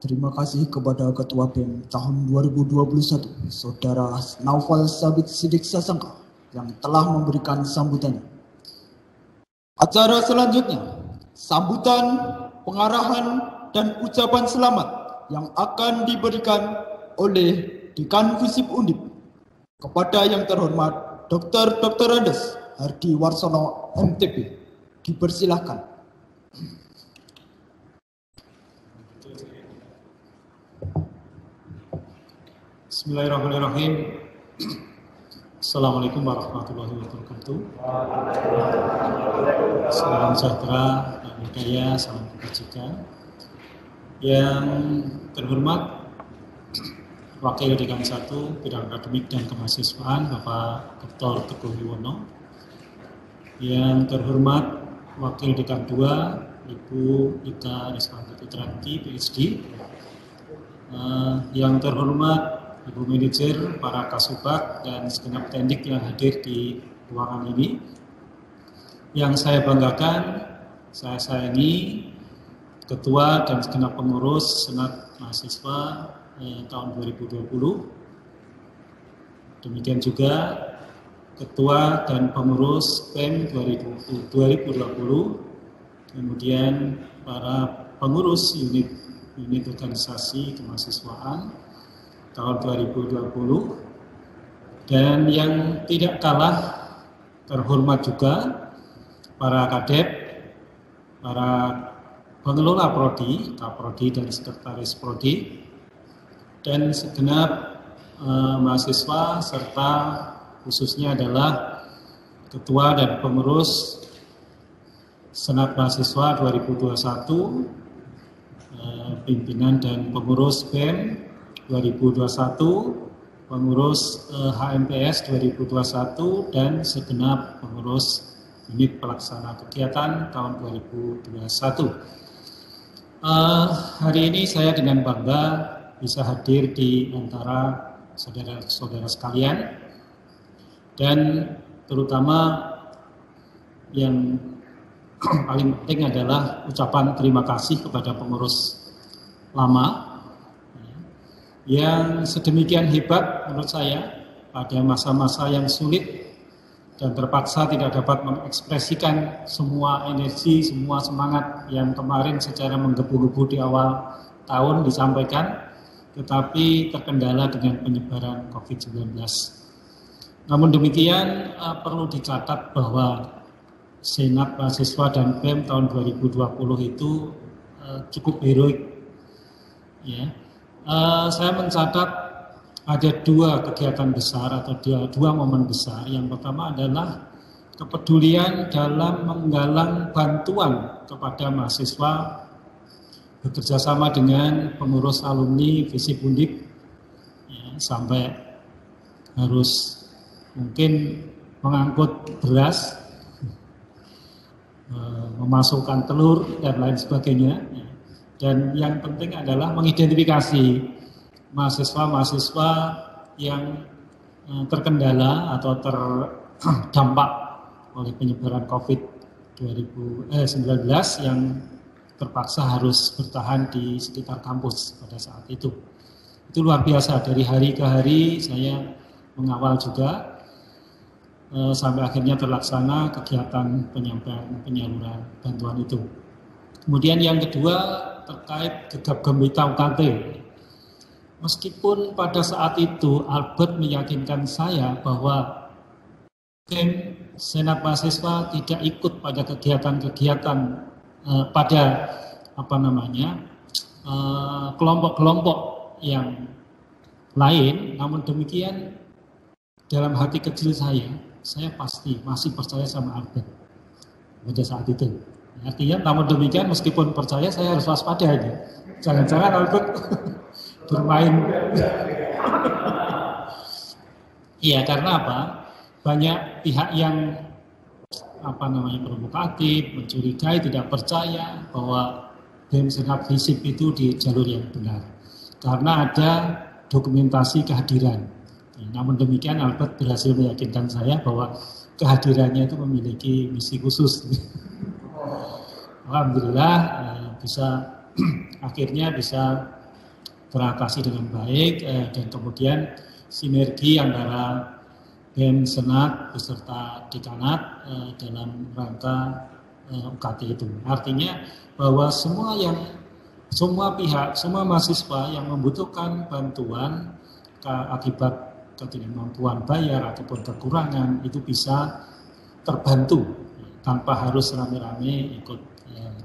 Terima kasih kepada Ketua BEM tahun 2021, Saudara Naufal Sabit Sidik Sasangka, yang telah memberikan sambutannya. Acara selanjutnya, sambutan, pengarahan, dan ucapan selamat yang akan diberikan oleh Dekan FISIP Undip kepada yang terhormat Dr. Andes Hardi Warsono MTP. Dipersilahkan. Bismillahirrahmanirrahim. Assalamualaikum warahmatullahi wabarakatuh. Salam sejahtera, budaya, salam kebajikan. Yang terhormat Wakil Dekan 1 Bidang Akademik dan Kemahasiswaan Bapak Dr. Teguh Yuwono. Yang terhormat Wakil Dekan 2, Ibu Ika Riswanti Putranti, PhD. Yang terhormat Ibu Manajer, para Kasubag, dan segenap teknik yang hadir di ruangan ini. Yang saya banggakan, saya sayangi Ketua dan segenap pengurus Senat Mahasiswa tahun 2020. Demikian juga Ketua dan pengurus PEM 2020, kemudian para pengurus unit organisasi kemahasiswaan tahun 2020, dan yang tidak kalah terhormat juga para kadep, para pengelola prodi, kaprodi dan sekretaris prodi, dan segenap mahasiswa serta khususnya adalah Ketua dan pengurus Senat Mahasiswa 2021, pimpinan dan pengurus BEM 2021, pengurus HMPS 2021, dan segenap pengurus unit pelaksana kegiatan tahun 2021. Hari ini saya dengan bangga bisa hadir di antara saudara-saudara sekalian, dan terutama yang paling penting adalah ucapan terima kasih kepada pengurus lama yang sedemikian hebat menurut saya pada masa-masa yang sulit dan terpaksa tidak dapat mengekspresikan semua energi, semua semangat yang kemarin secara menggebu-gebu di awal tahun disampaikan, tetapi terkendala dengan penyebaran COVID-19. Namun demikian perlu dicatat bahwa Senat Mahasiswa dan BEM tahun 2020 itu cukup heroik. Ya. Saya mencatat ada dua kegiatan besar atau dua momen besar. Yang pertama adalah kepedulian dalam menggalang bantuan kepada mahasiswa bekerjasama dengan pengurus alumni Visip Undip, ya, sampai harus mungkin mengangkut beras, memasukkan telur, dan lain sebagainya. Dan yang penting adalah mengidentifikasi mahasiswa-mahasiswa yang terkendala atau terdampak oleh penyebaran COVID-19 yang terpaksa harus bertahan di sekitar kampus pada saat itu. Itu luar biasa, dari hari ke hari saya mengawal juga sampai akhirnya terlaksana kegiatan penyaluran bantuan itu. Kemudian yang kedua terkait gegap gempita UKT. Meskipun pada saat itu Albert meyakinkan saya bahwa tim Senat Mahasiswa tidak ikut pada kegiatan-kegiatan pada kelompok-kelompok yang lain, namun demikian dalam hati kecil saya pasti masih percaya sama Albert pada saat itu. Artinya, namun demikian meskipun percaya saya harus waspada ini. Jangan-jangan Albert bermain. Iya, karena apa? Banyak pihak yang provokatif, mencurigai, tidak percaya bahwa BEM Senat Visip itu di jalur yang benar. Karena ada dokumentasi kehadiran. Namun demikian Albert berhasil meyakinkan saya bahwa kehadirannya itu memiliki misi khusus. Alhamdulillah akhirnya bisa teratasi dengan baik, dan kemudian sinergi antara BEM Senat beserta Dekanat dalam rangka UKT itu. Artinya bahwa semua pihak, semua mahasiswa yang membutuhkan bantuan akibat ketidakmampuan bayar ataupun kekurangan itu bisa terbantu tanpa harus rame-rame ikut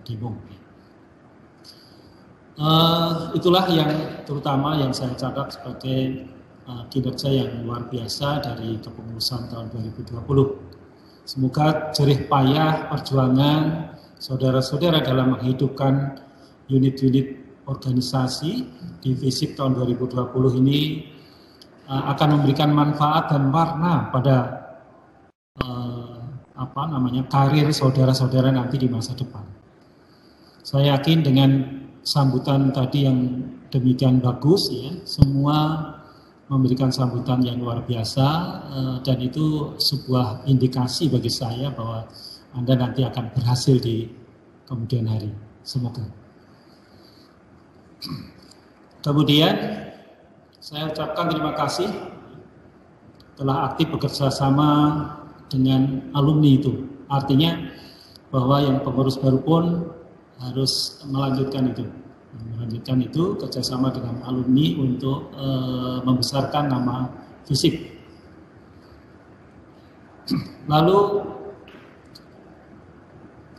demo. Itulah yang terutama yang saya catat sebagai kinerja yang luar biasa dari kepengurusan tahun 2020. Semoga jerih payah perjuangan saudara-saudara dalam menghidupkan unit-unit organisasi di Visip tahun 2020 ini akan memberikan manfaat dan warna pada karir saudara-saudara nanti di masa depan. Saya yakin dengan sambutan tadi yang demikian bagus, ya, semua memberikan sambutan yang luar biasa, dan itu sebuah indikasi bagi saya bahwa Anda nanti akan berhasil di kemudian hari. Semoga. Kemudian saya ucapkan terima kasih telah aktif bekerja sama dengan alumni itu. Artinya bahwa yang pengurus baru pun harus melanjutkan itu kerjasama dengan alumni untuk membesarkan nama FISIP. Lalu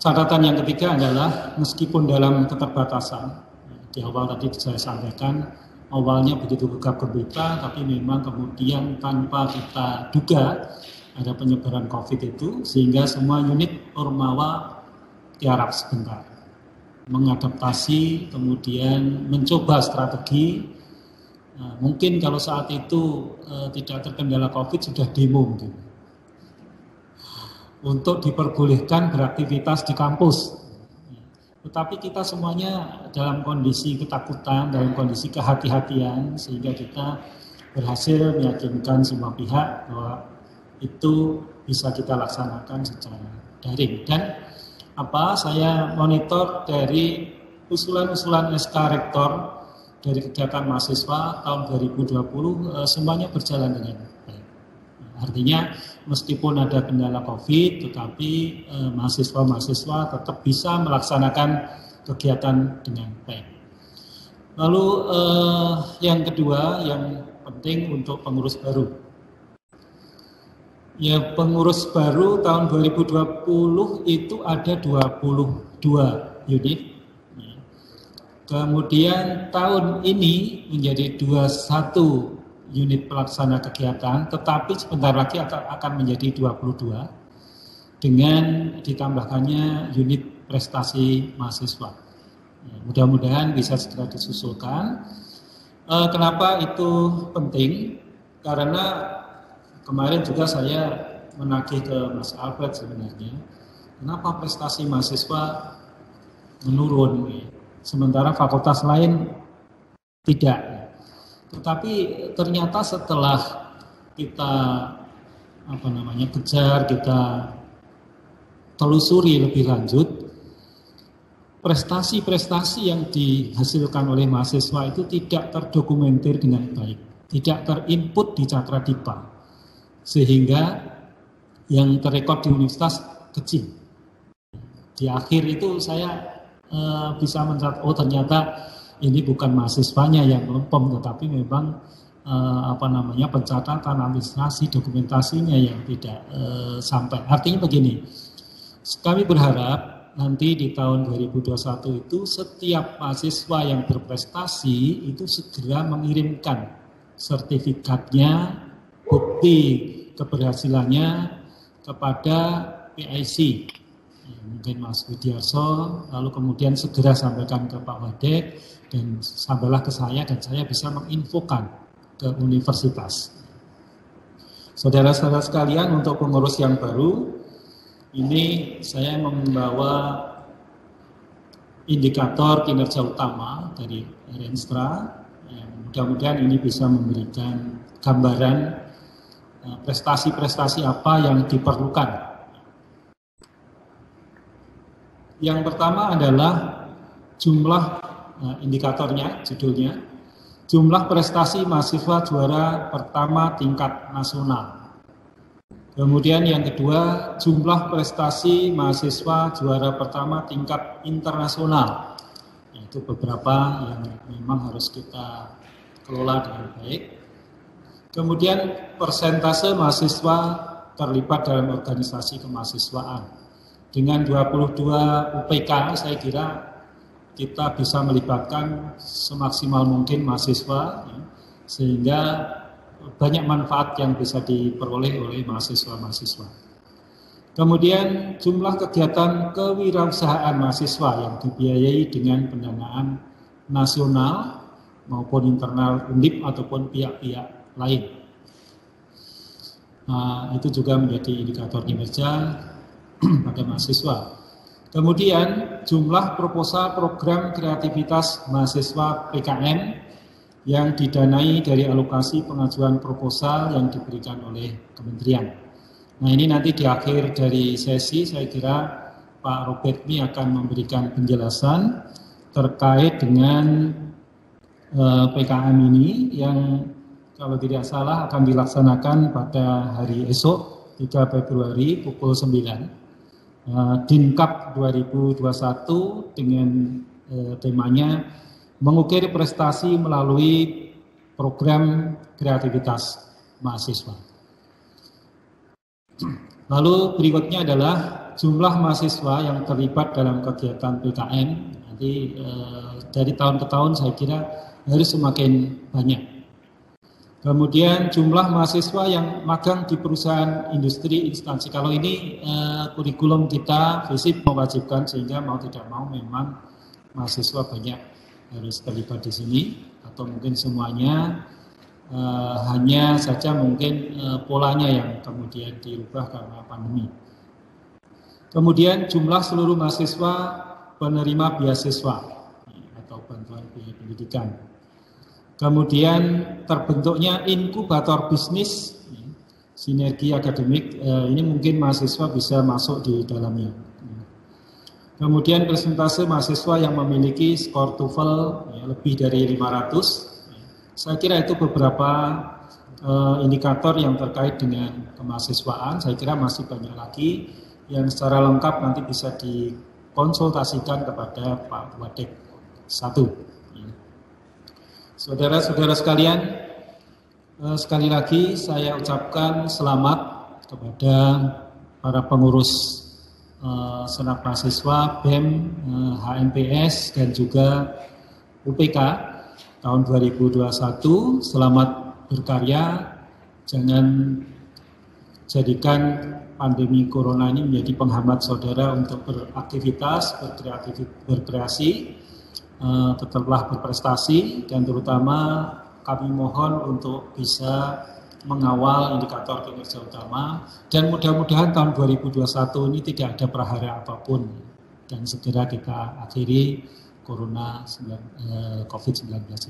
catatan yang ketiga adalah meskipun dalam keterbatasan, di awal tadi saya sampaikan, awalnya begitu gegap gempita, tapi memang kemudian tanpa kita duga ada penyebaran COVID itu, sehingga semua unit Ormawa tiarap sebentar, mengadaptasi, kemudian mencoba strategi. Mungkin kalau saat itu tidak terkendala COVID sudah demo mungkin, untuk diperbolehkan beraktivitas di kampus. Tetapi kita semuanya dalam kondisi ketakutan, dalam kondisi kehati-hatian, sehingga kita berhasil meyakinkan semua pihak bahwa itu bisa kita laksanakan secara daring. Dan saya monitor dari usulan-usulan SK Rektor dari kegiatan mahasiswa tahun 2020 semuanya berjalan dengan baik. Artinya meskipun ada kendala COVID, tetapi mahasiswa-mahasiswa tetap bisa melaksanakan kegiatan dengan baik. Lalu yang kedua, yang penting untuk pengurus baru. Ya, pengurus baru tahun 2020 itu ada 22 unit. Kemudian tahun ini menjadi 21 unit pelaksana kegiatan, tetapi sebentar lagi akan menjadi 22 dengan ditambahkannya unit prestasi mahasiswa. Mudah-mudahan bisa segera disusulkan. Kenapa itu penting? Karena kemarin juga saya menagih ke Mas Albert sebenarnya, kenapa prestasi mahasiswa menurun, sementara fakultas lain tidak. Tetapi ternyata setelah kita kejar, kita telusuri lebih lanjut, prestasi-prestasi yang dihasilkan oleh mahasiswa itu tidak terdokumentir dengan baik, tidak terinput di Cakra Dipa, sehingga yang terekod di universitas kecil. Di akhir itu saya bisa mencatat, ternyata ini bukan mahasiswanya yang lempem, tetapi memang pencatatan administrasi dokumentasinya yang tidak sampai. Artinya begini, kami berharap nanti di tahun 2021 itu setiap mahasiswa yang berprestasi itu segera mengirimkan sertifikatnya, bukti keberhasilannya kepada PIC, mungkin Mas Widiarso, lalu kemudian segera sampaikan ke Pak Wadek, dan sampailah ke saya, dan saya bisa menginfokan ke universitas. Saudara-saudara sekalian, untuk pengurus yang baru, ini saya membawa indikator kinerja utama dari Renstra. Mudah-mudahan ini bisa memberikan gambaran prestasi-prestasi apa yang diperlukan. Yang pertama adalah jumlah indikatornya, judulnya, jumlah prestasi mahasiswa juara pertama tingkat nasional. Kemudian yang kedua, jumlah prestasi mahasiswa juara pertama tingkat internasional. Itu beberapa yang memang harus kita kelola dengan baik. Kemudian persentase mahasiswa terlibat dalam organisasi kemahasiswaan. Dengan 22 UPK, saya kira kita bisa melibatkan semaksimal mungkin mahasiswa, sehingga banyak manfaat yang bisa diperoleh oleh mahasiswa-mahasiswa. Kemudian jumlah kegiatan kewirausahaan mahasiswa yang dibiayai dengan pendanaan nasional maupun internal Undip ataupun pihak-pihak lain. Itu juga menjadi indikator kinerja. mahasiswa. Kemudian jumlah proposal program kreativitas mahasiswa PKM yang didanai dari alokasi pengajuan proposal yang diberikan oleh kementerian. Nah, ini nanti di akhir dari sesi saya kira Pak Robert ini akan memberikan penjelasan terkait dengan PKM ini yang kalau tidak salah akan dilaksanakan pada hari esok 3 Februari pukul 9. Dinkap 2021 dengan temanya mengukir prestasi melalui program kreativitas mahasiswa. Lalu berikutnya adalah jumlah mahasiswa yang terlibat dalam kegiatan PKM. Nanti dari tahun ke tahun saya kira harus semakin banyak. Kemudian jumlah mahasiswa yang magang di perusahaan industri instansi. Kalau ini kurikulum kita FISIP mewajibkan sehingga mau tidak mau memang mahasiswa banyak harus terlibat di sini atau mungkin semuanya hanya saja mungkin polanya yang kemudian dirubah karena pandemi. Kemudian jumlah seluruh mahasiswa penerima beasiswa atau bantuan biaya pendidikan. Kemudian terbentuknya inkubator bisnis, sinergi akademik, ini mungkin mahasiswa bisa masuk di dalamnya. Kemudian persentase mahasiswa yang memiliki skor TOEFL lebih dari 500, saya kira itu beberapa indikator yang terkait dengan kemahasiswaan, saya kira masih banyak lagi yang secara lengkap nanti bisa dikonsultasikan kepada Pak Wadek 1. Saudara-saudara sekalian, sekali lagi saya ucapkan selamat kepada para pengurus Senat Mahasiswa, BEM, HMPS, dan juga UPK tahun 2021. Selamat berkarya, jangan jadikan pandemi corona ini menjadi penghambat saudara untuk beraktivitas, berkreasi, tetaplah berprestasi, dan terutama kami mohon untuk bisa mengawal indikator kinerja utama dan mudah-mudahan tahun 2021 ini tidak ada prahara apapun dan segera kita akhiri COVID-19 itu.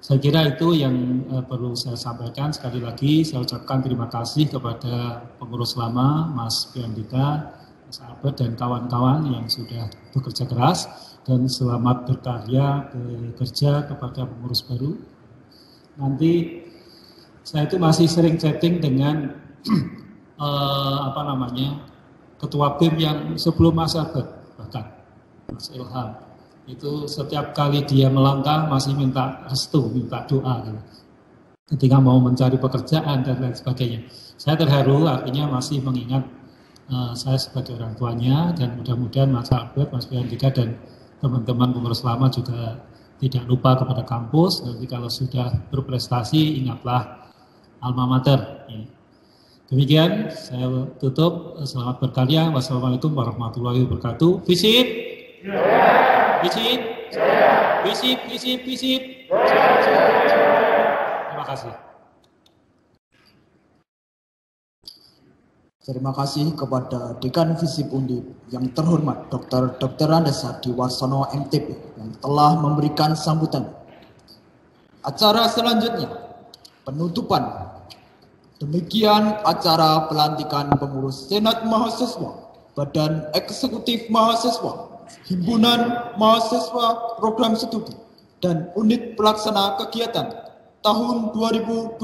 Saya kira itu yang perlu saya sampaikan. Sekali lagi saya ucapkan terima kasih kepada pengurus lama Mas Piandika, Mas Albert dan kawan-kawan yang sudah bekerja keras, dan selamat berkarya bekerja kepada pengurus baru. Nanti saya itu masih sering chatting dengan ketua BEM yang sebelum Mas Albert, bahkan Mas Ilham. Itu setiap kali dia melangkah masih minta restu, minta doa gitu. Ketika mau mencari pekerjaan dan lain sebagainya. Saya terharu, artinya masih mengingat saya sebagai orang tuanya, dan mudah-mudahan Mas Albert, Mas Piandika dan teman-teman pengurus lama juga tidak lupa kepada kampus. Nanti kalau sudah berprestasi ingatlah alma mater. Demikian saya tutup. Selamat berkarya. Wassalamualaikum warahmatullahi wabarakatuh. Visit. Visit. Visit. Visit. Visit. Terima kasih. Terima kasih kepada Dekan FISIP Undip yang terhormat Dr. Andes Hadi Warsono MTP yang telah memberikan sambutan. Acara selanjutnya, penutupan. Demikian acara pelantikan pengurus Senat Mahasiswa, Badan Eksekutif Mahasiswa, Himpunan Mahasiswa Program Studi, dan Unit Pelaksana Kegiatan tahun 2020.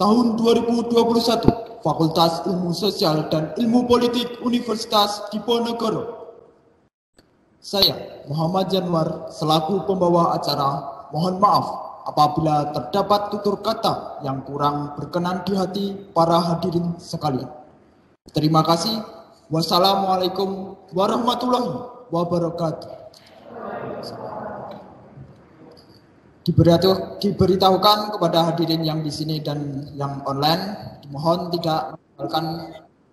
Tahun 2021, Fakultas Ilmu Sosial dan Ilmu Politik Universitas Diponegoro. Saya, Muhammad Januar, selaku pembawa acara, mohon maaf apabila terdapat tutur kata yang kurang berkenan di hati para hadirin sekalian. Terima kasih. Wassalamualaikum warahmatullahi wabarakatuh. Diberitahukan kepada hadirin yang di sini dan yang online, mohon tidak meninggalkan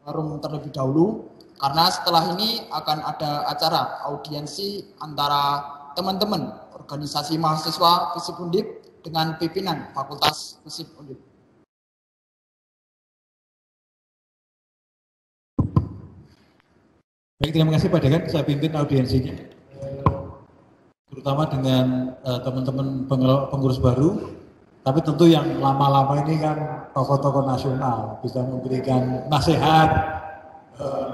forum terlebih dahulu, karena setelah ini akan ada acara audiensi antara teman-teman organisasi mahasiswa FISIP Undip dengan pimpinan Fakultas FISIP Undip. Baik, terima kasih Pak Dekan, saya pimpin audiensinya. Terutama dengan teman-teman pengurus baru, tapi tentu yang lama-lama ini kan tokoh-tokoh nasional, bisa memberikan nasihat,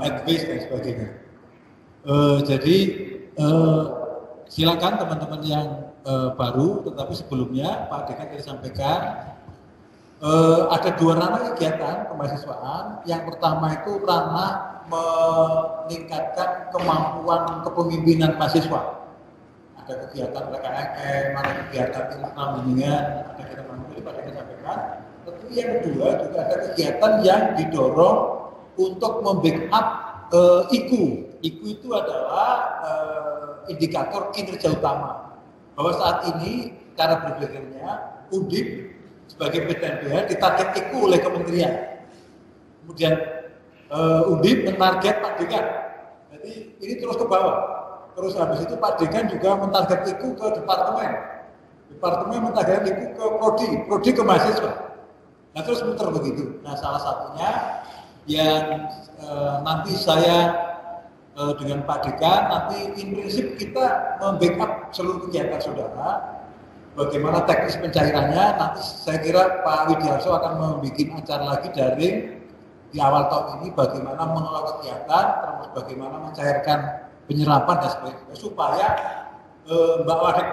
advice dan sebagainya. Jadi silakan teman-teman yang baru, tetapi sebelumnya Pak Dekan tadi sampaikan ada dua ranah kegiatan kemahasiswaan. Yang pertama itu ranah meningkatkan kemampuan kepemimpinan mahasiswa. Ada kegiatan PKM, ada kegiatan internal bimbingan, ada kegiatan Pak Dekan sampaikan. Tentu yang kedua juga ada kegiatan yang didorong untuk membackup IQ. IQ itu adalah indikator kinerja utama. Bahwa saat ini cara berpikirnya Undip sebagai PTNBH ditarget IQ oleh kementerian. Kemudian Undip menarget Pak Dekan. Jadi ini terus ke bawah. Terus habis itu Pak Dekan juga mentarget IQ ke departemen. Departemen mentarget IQ ke prodi ke mahasiswa. Nah terus muter begitu. Nah salah satunya yang nanti saya dengan Pak Dekan, nanti in prinsip kita membackup seluruh kegiatan saudara. Bagaimana teknis pencairannya, nanti saya kira Pak Widiarso akan membuat acara lagi daring di awal tahun ini, bagaimana mengelola kegiatan, terus bagaimana mencairkan penyerapan dan sebagainya, supaya Mbak Wadek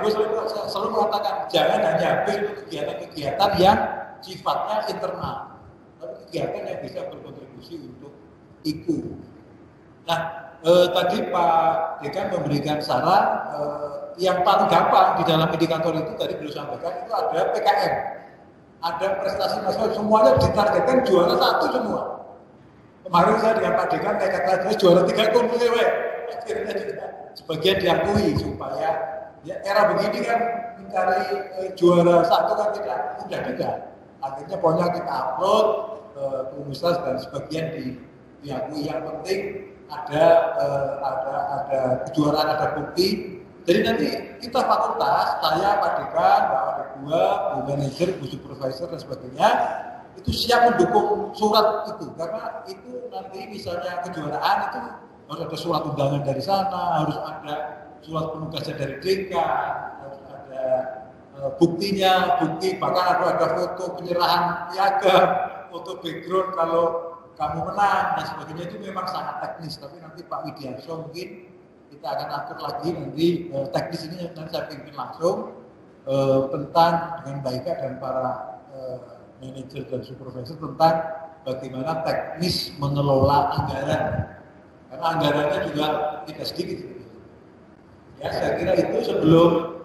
selalu mengatakan jangan hanya habis untuk kegiatan-kegiatan yang sifatnya internal, tapi kegiatan yang bisa berkontribusi untuk IQ. Nah, tadi Pak Dekan memberikan saran yang paling gampang di dalam indikator itu tadi beliau sampaikan itu ada PKM, ada prestasi nasional, semuanya ditargetkan juara 1 semua. Kemarin saya dengan Pak Dekan katakan juara 3 pun akhirnya juga sebagian diakui supaya ya era begini kan mencari juara 1 kan tidak mudah juga. Akhirnya pokoknya kita upload ke Universitas dan sebagian diakui. Yang penting ada kejuaraan, ada bukti. Jadi nanti kita fakultas, saya, Pak Dekan, Pak Wadek 2, Bu Manager, Bu Supervisor dan sebagainya, itu siap mendukung surat itu, karena itu nanti misalnya kejuaraan itu harus ada surat undangan dari sana, harus ada surat penugasan dari dekan, harus ada buktinya, bahkan ada foto penyerahan piagam, foto background kalau kamu menang dan sebagainya. Itu memang sangat teknis, tapi nanti Pak Widiarso mungkin kita akan atur lagi nanti teknis ini nanti saya pimpin langsung tentang dengan Mbak Ika dan para manajer dan supervisor tentang bagaimana teknis mengelola anggaran, karena anggarannya juga tidak sedikit. Ya, saya kira itu sebelum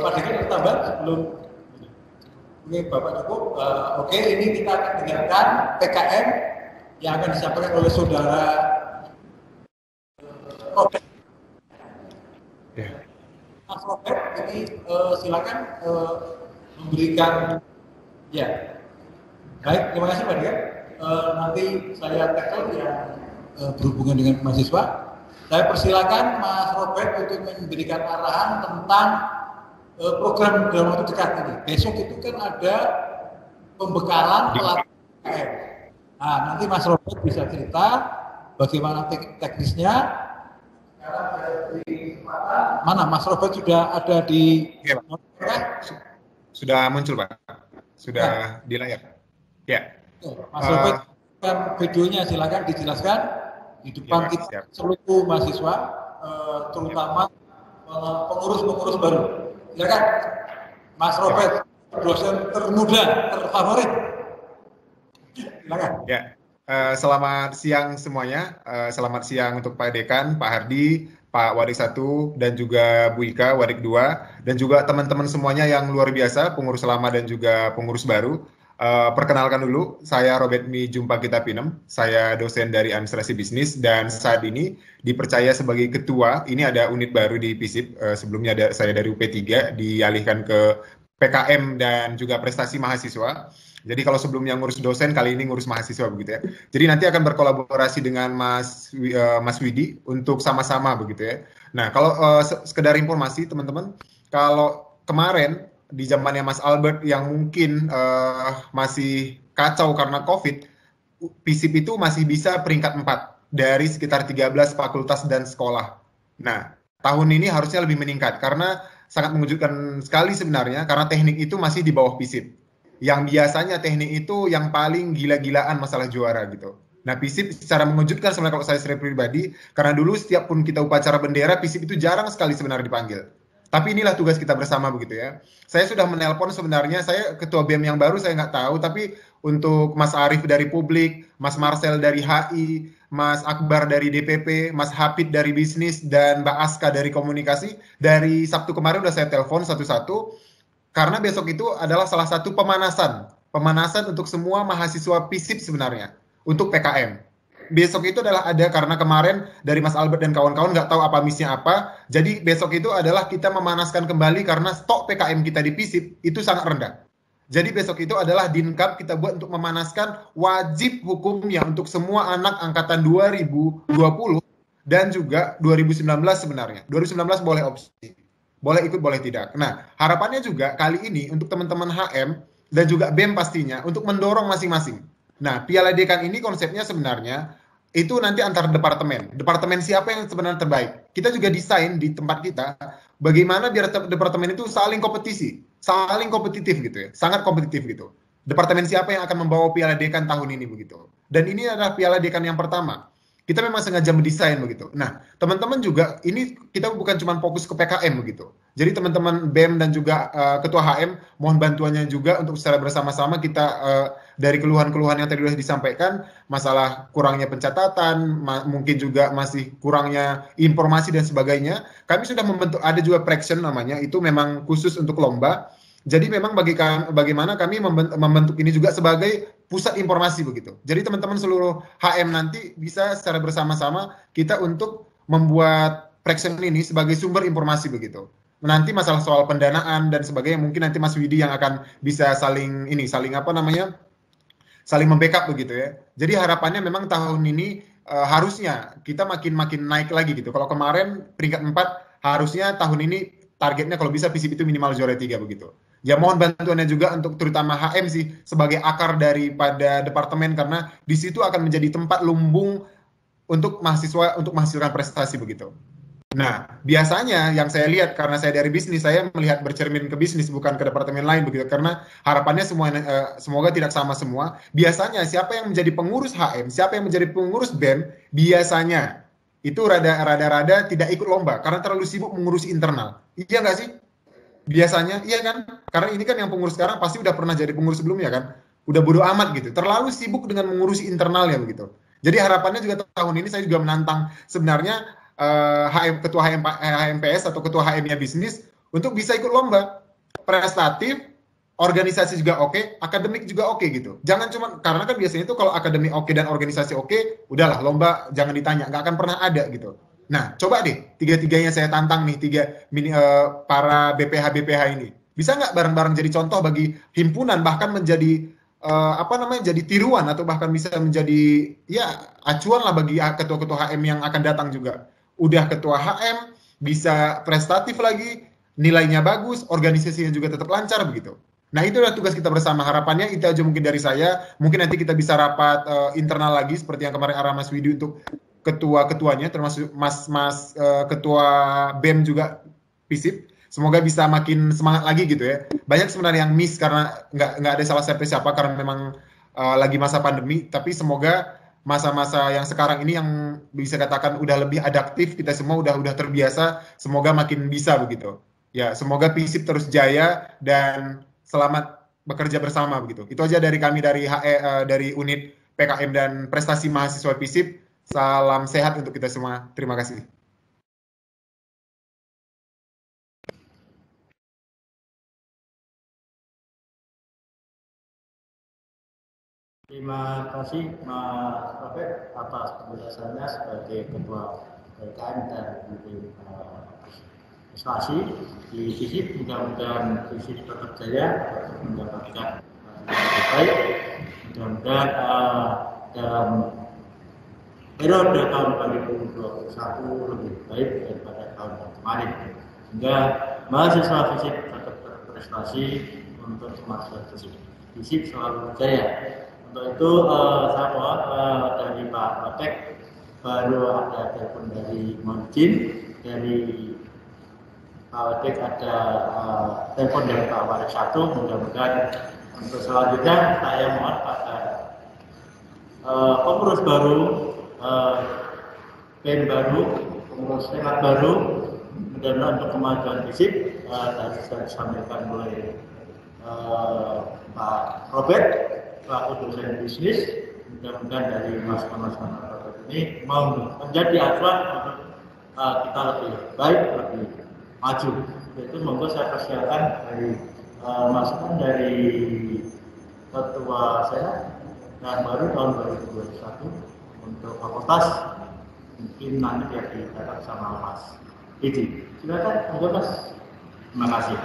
Pak Dekan bertambah sebelum ini Bapak cukup. Oke, ini kita akan dengarkan PKM yang akan disampaikan oleh saudara Robert. Mas Robert, ini silakan memberikan ya. Baik, terima kasih Pak Dekan. Nanti saya tackle yang berhubungan dengan mahasiswa. Saya persilakan Mas Robert untuk memberikan arahan tentang program dalam waktu dekat ini. Besok itu kan ada pembekalan pelatihan. Nah, nanti Mas Robert bisa cerita bagaimana teknisnya. Sekarang mana Mas Robert sudah ada di sudah muncul Pak, sudah di layar. Ya. Mas Robert kan videonya silakan dijelaskan di depan ya, kita seluruh mahasiswa, terutama pengurus-pengurus baru. Silakan Mas Robert, dosen termuda, terfavorit. Silakan. Ya. Selamat siang semuanya. Selamat siang untuk Pak Dekan, Pak Hardi, Pak Wadik 1, dan juga Bu Ika, Wadik 2, dan juga teman-teman semuanya yang luar biasa, pengurus lama dan juga pengurus baru. Perkenalkan dulu, saya Robert Mi Jumpagita Pinem, saya dosen dari Administrasi Bisnis, dan saat ini dipercaya sebagai ketua. Ini ada unit baru di PISIP, sebelumnya saya dari UP3, dialihkan ke PKM dan juga prestasi mahasiswa. Jadi kalau sebelumnya ngurus dosen, kali ini ngurus mahasiswa begitu ya. Jadi nanti akan berkolaborasi dengan Mas Widi untuk sama-sama begitu ya. Nah kalau sekedar informasi teman-teman, kalau kemarin di zamannya Mas Albert yang mungkin masih kacau karena COVID, PISIP itu masih bisa peringkat 4. dari sekitar 13 fakultas dan sekolah. Nah, tahun ini harusnya lebih meningkat karena sangat mengejutkan sekali sebenarnya karena teknik itu masih di bawah FISIP. Yang biasanya teknik itu yang paling gila-gilaan masalah juara gitu. Nah, FISIP secara mengejutkan sebenarnya kalau saya pribadi, karena dulu setiap pun kita upacara bendera, FISIP itu jarang sekali sebenarnya dipanggil. Tapi inilah tugas kita bersama begitu ya. Saya sudah menelpon sebenarnya, saya ketua BEM yang baru saya nggak tahu, tapi untuk Mas Arief dari Publik, Mas Marcel dari HI, Mas Akbar dari DPP, Mas Hafid dari Bisnis, dan Mbak Aska dari Komunikasi. Dari Sabtu kemarin udah saya telepon satu-satu, karena besok itu adalah salah satu pemanasan untuk semua mahasiswa FISIP sebenarnya, untuk PKM. Besok itu adalah ada, karena kemarin dari Mas Albert dan kawan-kawan nggak tahu apa misinya apa, jadi besok itu adalah kita memanaskan kembali karena stok PKM kita di FISIP itu sangat rendah. Jadi besok itu adalah Dinkap kita buat untuk memanaskan wajib hukumnya untuk semua anak angkatan 2020 dan juga 2019 sebenarnya. 2019 boleh opsi, boleh ikut, boleh tidak. Nah, harapannya juga kali ini untuk teman-teman HM dan juga BEM pastinya untuk mendorong masing-masing. Nah, Piala Dekan ini konsepnya sebenarnya itu nanti antar departemen. Departemen siapa yang sebenarnya terbaik. Kita juga desain di tempat kita bagaimana biar departemen itu saling kompetitif gitu ya, sangat kompetitif gitu. Departemen siapa yang akan membawa Piala Dekan tahun ini begitu. Dan ini adalah Piala Dekan yang pertama. Kita memang sengaja mendesain begitu. Nah, teman-teman juga ini kita bukan cuma fokus ke PKM begitu. Jadi teman-teman BEM dan juga Ketua HM mohon bantuannya juga untuk secara bersama-sama kita dari keluhan-keluhan yang tadi sudah disampaikan, masalah kurangnya pencatatan, mungkin juga masih kurangnya informasi dan sebagainya. Kami sudah membentuk, ada juga Praction namanya, itu memang khusus untuk lomba. Jadi memang bagaimana kami membentuk ini juga sebagai pusat informasi begitu. Jadi teman-teman seluruh HM nanti bisa secara bersama-sama kita untuk membuat Praction ini sebagai sumber informasi begitu. Nanti masalah soal pendanaan dan sebagainya mungkin nanti Mas Widi yang akan bisa saling membackup begitu ya. Jadi harapannya memang tahun ini harusnya kita makin naik lagi gitu. Kalau kemarin peringkat 4, harusnya tahun ini targetnya kalau bisa FISIP itu minimal juara 3 begitu. Ya mohon bantuannya juga untuk terutama HM sih sebagai akar daripada departemen karena di situ akan menjadi tempat lumbung untuk mahasiswa untuk menghasilkan prestasi begitu. Nah, biasanya yang saya lihat karena saya dari bisnis, saya melihat bercermin ke bisnis bukan ke departemen lain begitu karena harapannya semoga tidak sama semua. Biasanya siapa yang menjadi pengurus HM, siapa yang menjadi pengurus BEM, biasanya itu rada-rada tidak ikut lomba karena terlalu sibuk mengurusi internal. Iya nggak sih? Biasanya, iya kan? Karena ini kan yang pengurus sekarang pasti udah pernah jadi pengurus sebelumnya kan? Udah bodo amat gitu. Terlalu sibuk dengan mengurusi internalnya begitu. Jadi harapannya juga tahun ini saya juga menantang sebenarnya ketua HMPS atau ketua HM-nya bisnis untuk bisa ikut lomba. Prestatif, organisasi juga oke, akademik juga oke gitu. Jangan cuma, karena kan biasanya itu kalau akademik oke dan organisasi oke, udahlah lomba jangan ditanya, nggak akan pernah ada gitu. Nah, coba deh, tiga-tiganya saya tantang nih, para BPH ini. Bisa nggak bareng-bareng jadi contoh bagi himpunan, bahkan menjadi, jadi tiruan, atau bahkan bisa menjadi, ya, acuan lah bagi ketua-ketua HM yang akan datang juga. Udah ketua HM, bisa prestatif lagi, nilainya bagus, organisasinya juga tetap lancar, begitu. Nah, itu adalah tugas kita bersama. Harapannya itu aja mungkin dari saya. Mungkin nanti kita bisa rapat internal lagi, seperti yang kemarin arah Mas Widi untuk ketua-ketuanya, termasuk Mas Ketua BEM juga FISIP. Semoga bisa makin semangat lagi gitu ya. Banyak sebenarnya yang miss karena nggak ada salah siapa karena memang lagi masa pandemi. Tapi semoga masa-masa yang sekarang ini yang bisa katakan udah lebih adaptif, kita semua udah terbiasa. Semoga makin bisa begitu. Ya, semoga FISIP terus jaya dan selamat bekerja bersama begitu. Itu aja dari kami dari unit PKM dan prestasi mahasiswa FISIP. Salam sehat untuk kita semua. Terima kasih. Terima kasih Mas Robert atas penjelasannya sebagai Ketua PKM dan prestasi di FISIP. Mudah-mudahan FISIP tetap jaya mendapatkan hasil baik. Mudah-mudahan dalam periode tahun 2021 lebih baik daripada tahun kemarin, sehingga mahasiswa FISIP tetap berprestasi untuk kemajuan FISIP selalu jaya. Untuk itu saya mohon dari Pak Rotek baru ada telepon dari Monjin, dari Pak Wadek ada telepon dari Pak Warik 1. Mudah-mudahan untuk selanjutnya saya mohon pada pengurus baru, BEM baru, pengurus senat baru, mudah-mudahan untuk kemajuan fisik tadi sudah disampaikan oleh Pak Robert, pelaku dosen bisnis. Mudah-mudahan dari masukan-masukan Robert ini mau menjadi acuan untuk kita lebih baik, lebih maju. Itu monggo saya persilakan dari masukan dari Ketua Senat yang baru tahun 2021 untuk fakultas, mungkin nanti biar dicatat sama Mas Iji. Silakan, monggo Mas. Terima kasih.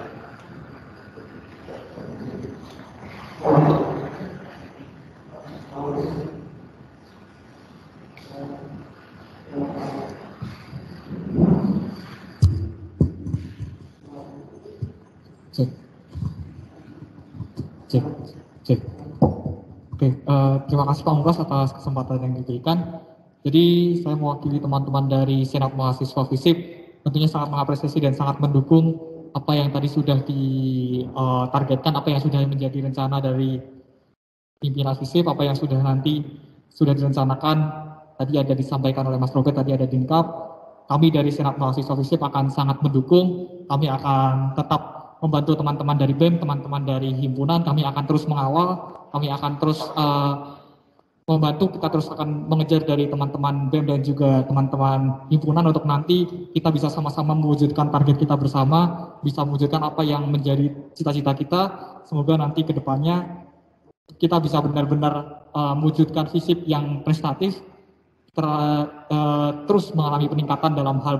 Cek. Oke, terima kasih Pak Mungkas atas kesempatan yang diberikan. Jadi saya mewakili teman-teman dari Senat Mahasiswa FISIP, tentunya sangat mengapresiasi dan sangat mendukung apa yang tadi sudah ditargetkan, apa yang sudah menjadi rencana dari pimpinan FISIP, apa yang sudah direncanakan. Tadi ada disampaikan oleh Mas Robert, tadi ada Dinkap. Kami dari Senat Mahasiswa FISIP akan sangat mendukung. Kami akan tetap membantu teman-teman dari BEM, teman-teman dari himpunan. Kami akan terus mengawal, kami akan terus membantu, kita terus akan mengejar dari teman-teman BEM dan juga teman-teman himpunan untuk nanti kita bisa sama-sama mewujudkan target kita bersama, bisa mewujudkan apa yang menjadi cita-cita kita. Semoga nanti ke depannya kita bisa benar-benar mewujudkan FISIP yang prestatif, terus mengalami peningkatan dalam hal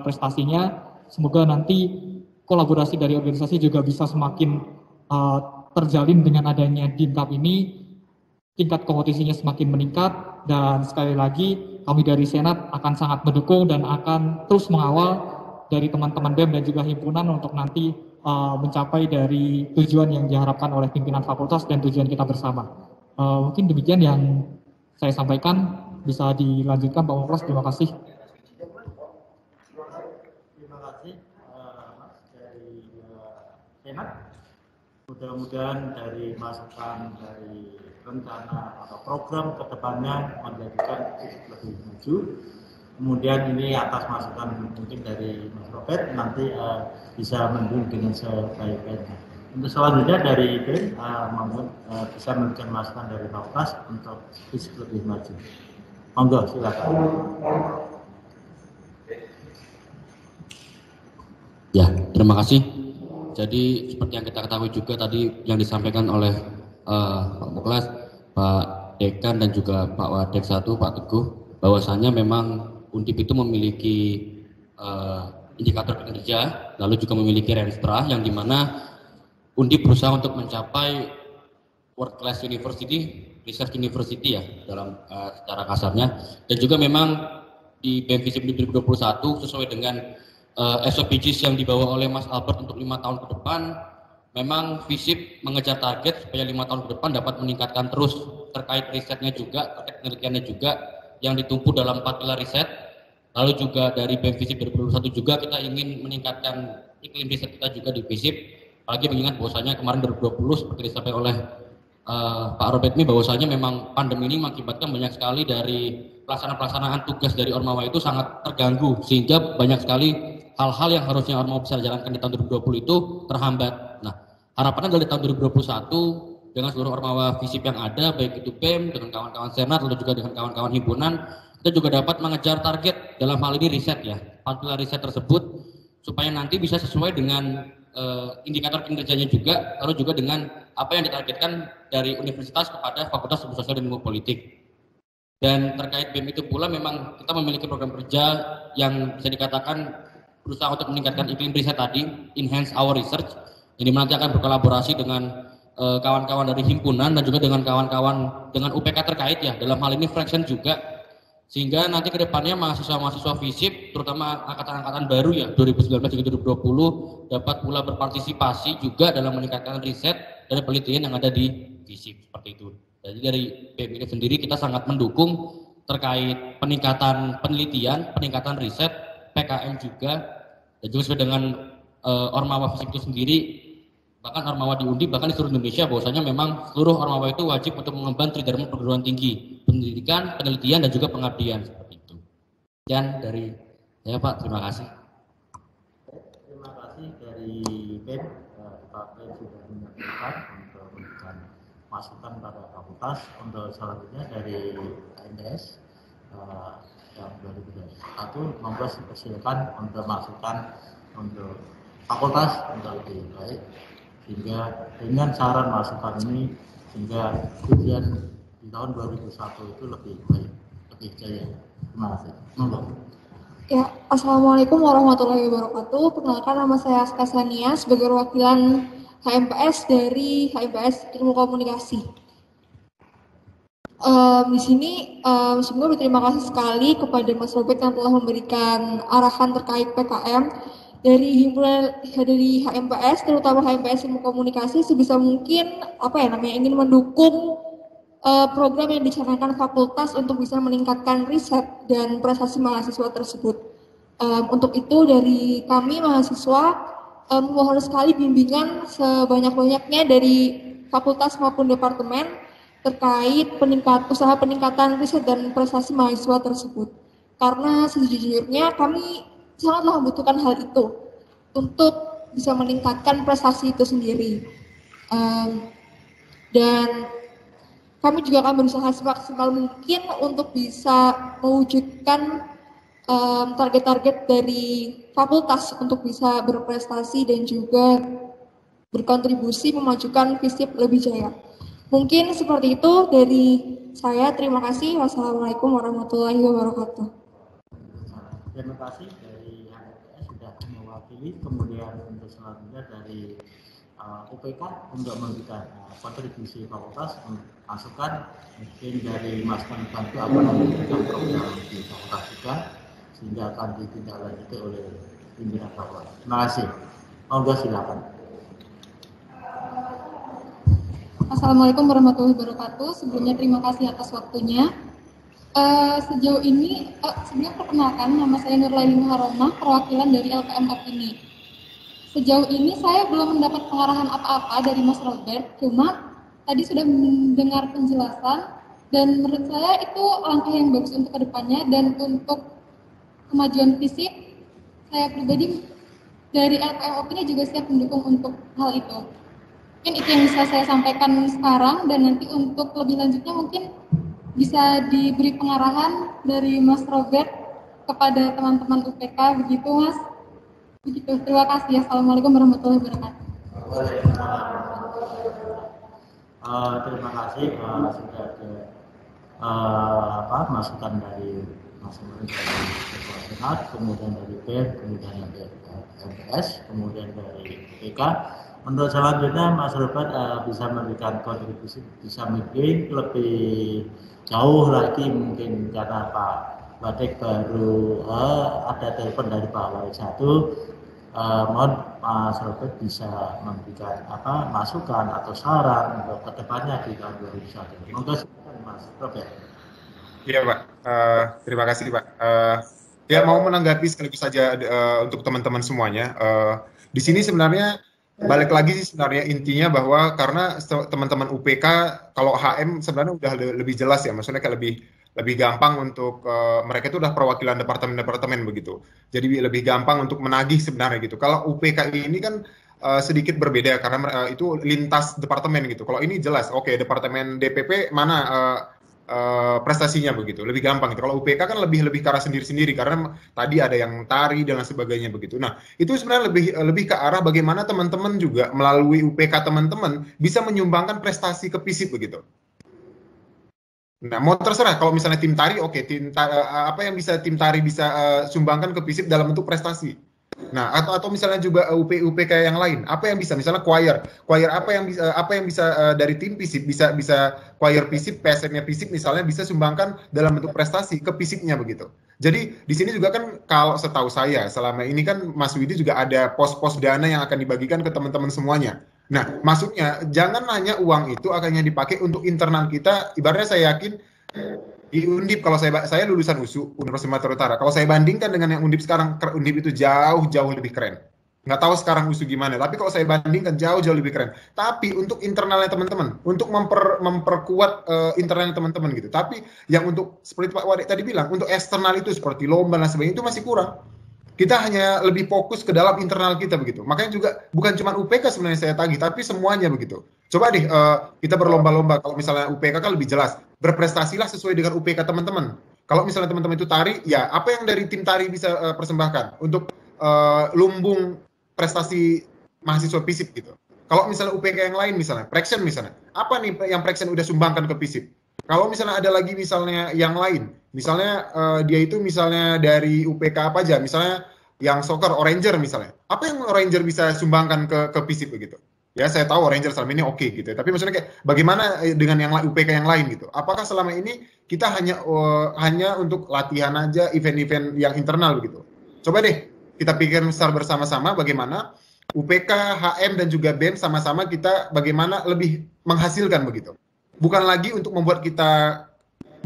prestasinya. Semoga nanti kolaborasi dari organisasi juga bisa semakin terjalin dengan adanya Dinkap ini, tingkat kompetisinya semakin meningkat, dan sekali lagi kami dari Senat akan sangat mendukung dan akan terus mengawal dari teman-teman BEM dan juga himpunan untuk nanti mencapai dari tujuan yang diharapkan oleh pimpinan fakultas dan tujuan kita bersama. Mungkin demikian yang saya sampaikan, bisa dilanjutkan Pak Mungkas. Terima kasih. Senat, mudah-mudahan dari masukan dari rencana atau program ke depannya menjadikan lebih maju. Kemudian ini atas masukan mungkin dari Mas Robert nanti bisa mendukung dengan sebaik-baiknya. Untuk selanjutnya dari BEM, bisa memberikan masukan dari fakultas untuk fisik lebih maju. Monggo, silakan. Ya, terima kasih. Jadi seperti yang kita ketahui juga tadi yang disampaikan oleh Pak Muklas, Pak Dekan dan juga Pak Wadek 1, Pak Teguh, bahwasannya memang Undip itu memiliki indikator kinerja, lalu juga memiliki Renstra yang dimana Undip berusaha untuk mencapai World Class University, Research University ya dalam secara kasarnya, dan juga memang di BEM FISIP 2021 sesuai dengan SOPGs yang dibawa oleh Mas Albert untuk 5 tahun ke depan, memang FISIP mengejar target supaya 5 tahun ke depan dapat meningkatkan terus terkait risetnya juga, terkait penelitiannya juga yang ditumpu dalam 4 pilar riset. Lalu juga dari BEM FISIP 2021 juga kita ingin meningkatkan iklim riset kita juga di FISIP. Apalagi mengingat bahwasanya kemarin 2020 seperti disampaikan oleh Pak Robert ini, bahwasanya memang pandemi ini mengakibatkan banyak sekali dari pelaksanaan tugas dari Ormawa itu sangat terganggu, sehingga banyak sekali hal-hal yang harusnya Ormawa bisa dijalankan di tahun 2020 itu terhambat. Nah, harapannya dari tahun 2021 dengan seluruh Ormawa FISIP yang ada, baik itu BEM dengan kawan-kawan Senat, lalu juga dengan kawan-kawan himpunan, kita juga dapat mengejar target dalam hal ini riset ya, 4 pilar riset tersebut, supaya nanti bisa sesuai dengan indikator kinerjanya juga, lalu juga dengan apa yang ditargetkan dari universitas kepada Fakultas Ilmu Sosial dan Ilmu Politik. Dan terkait BEM itu pula memang kita memiliki program kerja yang bisa dikatakan berusaha untuk meningkatkan iklim riset tadi, enhance our research, yang dimana nanti akan berkolaborasi dengan kawan-kawan dari himpunan dan juga dengan kawan-kawan dengan UPK terkait ya, dalam hal ini fraction juga, sehingga nanti ke depannya mahasiswa-mahasiswa FISIP, terutama angkatan-angkatan baru ya, 2019 hingga 2020, dapat pula berpartisipasi juga dalam meningkatkan riset dan penelitian yang ada di FISIP, seperti itu. Jadi dari BEM ini sendiri kita sangat mendukung terkait peningkatan penelitian, peningkatan riset, PKM juga, dan juga sesuai dengan Ormawa Fisip itu sendiri, bahkan Ormawa di Undip, bahkan di seluruh Indonesia, bahwasanya memang seluruh Ormawa itu wajib untuk mengemban tridharma perguruan tinggi, pendidikan, penelitian, dan juga pengabdian, seperti itu. Sekian dari saya, Pak. Terima kasih. Terima kasih dari BEM, Pak BEM sudah menyampaikan untuk memberikan masukan pada fakultas. Untuk selanjutnya dari KMDS yang 2021, monggo silakan untuk masukan untuk fakultas untuk lebih baik, sehingga dengan saran masukan ini sehingga ujian di tahun 2001 itu lebih baik, lebih jaya. Terima kasih. Monggo. Ya, Assalamualaikum warahmatullahi wabarakatuh. Perkenalkan, nama saya Aska Sania sebagai perwakilan HMPS dari HMPS Ilmu Komunikasi. Di sini sebelumnya berterima kasih sekali kepada Mas Robert yang telah memberikan arahan terkait PKM dari himpunan dari HMPS, terutama HMPS Ilmu Komunikasi, sebisa mungkin ingin mendukung program yang dicanangkan fakultas untuk bisa meningkatkan riset dan prestasi mahasiswa tersebut. Untuk itu dari kami mahasiswa mohon sekali bimbingan sebanyak-banyaknya dari fakultas maupun departemen terkait usaha peningkatan riset dan prestasi mahasiswa tersebut. Karena sejujurnya kami sangatlah membutuhkan hal itu untuk bisa meningkatkan prestasi itu sendiri. Dan kami juga akan berusaha semaksimal mungkin untuk bisa mewujudkan target-target dari fakultas untuk bisa berprestasi dan juga berkontribusi memajukan FISIP lebih jaya. Mungkin seperti itu dari saya. Terima kasih. Wassalamualaikum warahmatullahi wabarakatuh. Terima kasih dari HMPS sudah mewakili. Kemudian untuk selanjutnya dari UPK untuk memberikan kontribusi fakultas, masukan mungkin dari Mas Bantu akan memberikan program di fakultas juga, sehingga akan ditindaklanjuti oleh pimpinan fakultas. Terima kasih. Monggo silakan. Assalamualaikum warahmatullahi wabarakatuh. Sebelumnya terima kasih atas waktunya. Sejauh ini, sebelum perkenalkan, nama saya Nurlaini Muharramah, perwakilan dari LKM Opini. Sejauh ini saya belum mendapat pengarahan apa-apa dari Mas Robert, cuma tadi sudah mendengar penjelasan dan menurut saya itu langkah yang bagus untuk kedepannya dan untuk kemajuan FISIP. Saya pribadi dari LKM Opini juga siap mendukung untuk hal itu. Mungkin itu yang bisa saya sampaikan sekarang, dan nanti untuk lebih lanjutnya mungkin bisa diberi pengarahan dari Mas Robert kepada teman-teman UPK, begitu Mas. Begitu, terima kasih. Assalamualaikum warahmatullahi wabarakatuh. Terima kasih sudah ada masukan dari masing-masing dari Ketua Senat, kemudian dari BEM, kemudian dari MPS, kemudian dari UPK. Untuk selanjutnya Mas Robert bisa memberikan kontribusi, bisa mungkin lebih jauh lagi mungkin karena Pak Batik baru ada telepon dari Pak Wali 1. Mohon Mas Robert bisa memberikan masukan atau saran untuk kedepannya di tahun 2021. Monggo silakan Mas Robert. Iya Pak, terima kasih Pak. Ya mau menanggapi sekaligus saja untuk teman-teman semuanya. Di sini sebenarnya balik lagi sebenarnya intinya bahwa karena teman-teman UPK kalau HM sebenarnya udah lebih jelas ya, maksudnya kayak lebih gampang untuk mereka itu udah perwakilan departemen-departemen begitu. Jadi lebih gampang untuk menagih sebenarnya gitu. Kalau UPK ini kan sedikit berbeda karena itu lintas departemen gitu. Kalau ini jelas, oke, departemen DPP mana prestasinya begitu, lebih gampang gitu. Kalau UPK kan lebih ke arah sendiri-sendiri karena tadi ada yang tari dan sebagainya begitu. Nah, itu sebenarnya lebih ke arah bagaimana teman-teman juga melalui UPK teman-teman bisa menyumbangkan prestasi ke FISIP begitu. Nah, mau terserah kalau misalnya tim tari, oke, apa yang bisa tim tari bisa sumbangkan ke FISIP dalam bentuk prestasi. Nah, atau misalnya juga UPK yang lain, apa yang bisa, misalnya choir apa yang bisa dari tim FISIP, bisa choir FISIP, PSM-nya FISIP misalnya bisa sumbangkan dalam bentuk prestasi ke FISIP-nya begitu. Jadi di sini juga kan kalau setahu saya selama ini kan Mas Widi juga ada pos-pos dana yang akan dibagikan ke teman-teman semuanya. Nah, maksudnya jangan hanya uang itu akhirnya dipakai untuk internal kita. Ibaratnya saya yakin Di Undip, kalau saya lulusan USU, Universitas Sumatera Utara. Kalau saya bandingkan dengan yang Undip sekarang, Undip itu jauh lebih keren. Nggak tahu sekarang USU gimana, tapi kalau saya bandingkan jauh lebih keren. Tapi untuk internalnya teman-teman, untuk memperkuat internalnya teman-teman gitu. Tapi yang untuk, seperti Pak Wadek tadi bilang, untuk eksternal itu seperti lomba dan sebagainya, itu masih kurang. Kita hanya lebih fokus ke dalam internal kita begitu. Makanya juga bukan cuma UPK sebenarnya saya tagih, tapi semuanya begitu. Coba deh kita berlomba-lomba. Kalau misalnya UPK kan lebih jelas. Berprestasilah sesuai dengan UPK teman-teman. Kalau misalnya teman-teman itu tari, ya apa yang dari tim tari bisa persembahkan untuk lumbung prestasi mahasiswa FISIP gitu. Kalau misalnya UPK yang lain misalnya, Praxen misalnya, apa nih yang Praxen udah sumbangkan ke FISIP? Kalau misalnya ada lagi misalnya yang lain, misalnya dia itu misalnya dari UPK apa aja, misalnya yang soccer, Oranger misalnya. Apa yang Oranger bisa sumbangkan ke FISIP begitu? Ya saya tahu Oranger selama ini oke gitu, tapi maksudnya kayak bagaimana dengan yang UPK yang lain gitu? Apakah selama ini kita hanya untuk latihan aja, event-event yang internal begitu? Coba deh kita pikir secara bersama-sama bagaimana UPK, HM dan juga BEM sama-sama kita bagaimana lebih menghasilkan begitu. Bukan lagi untuk membuat kita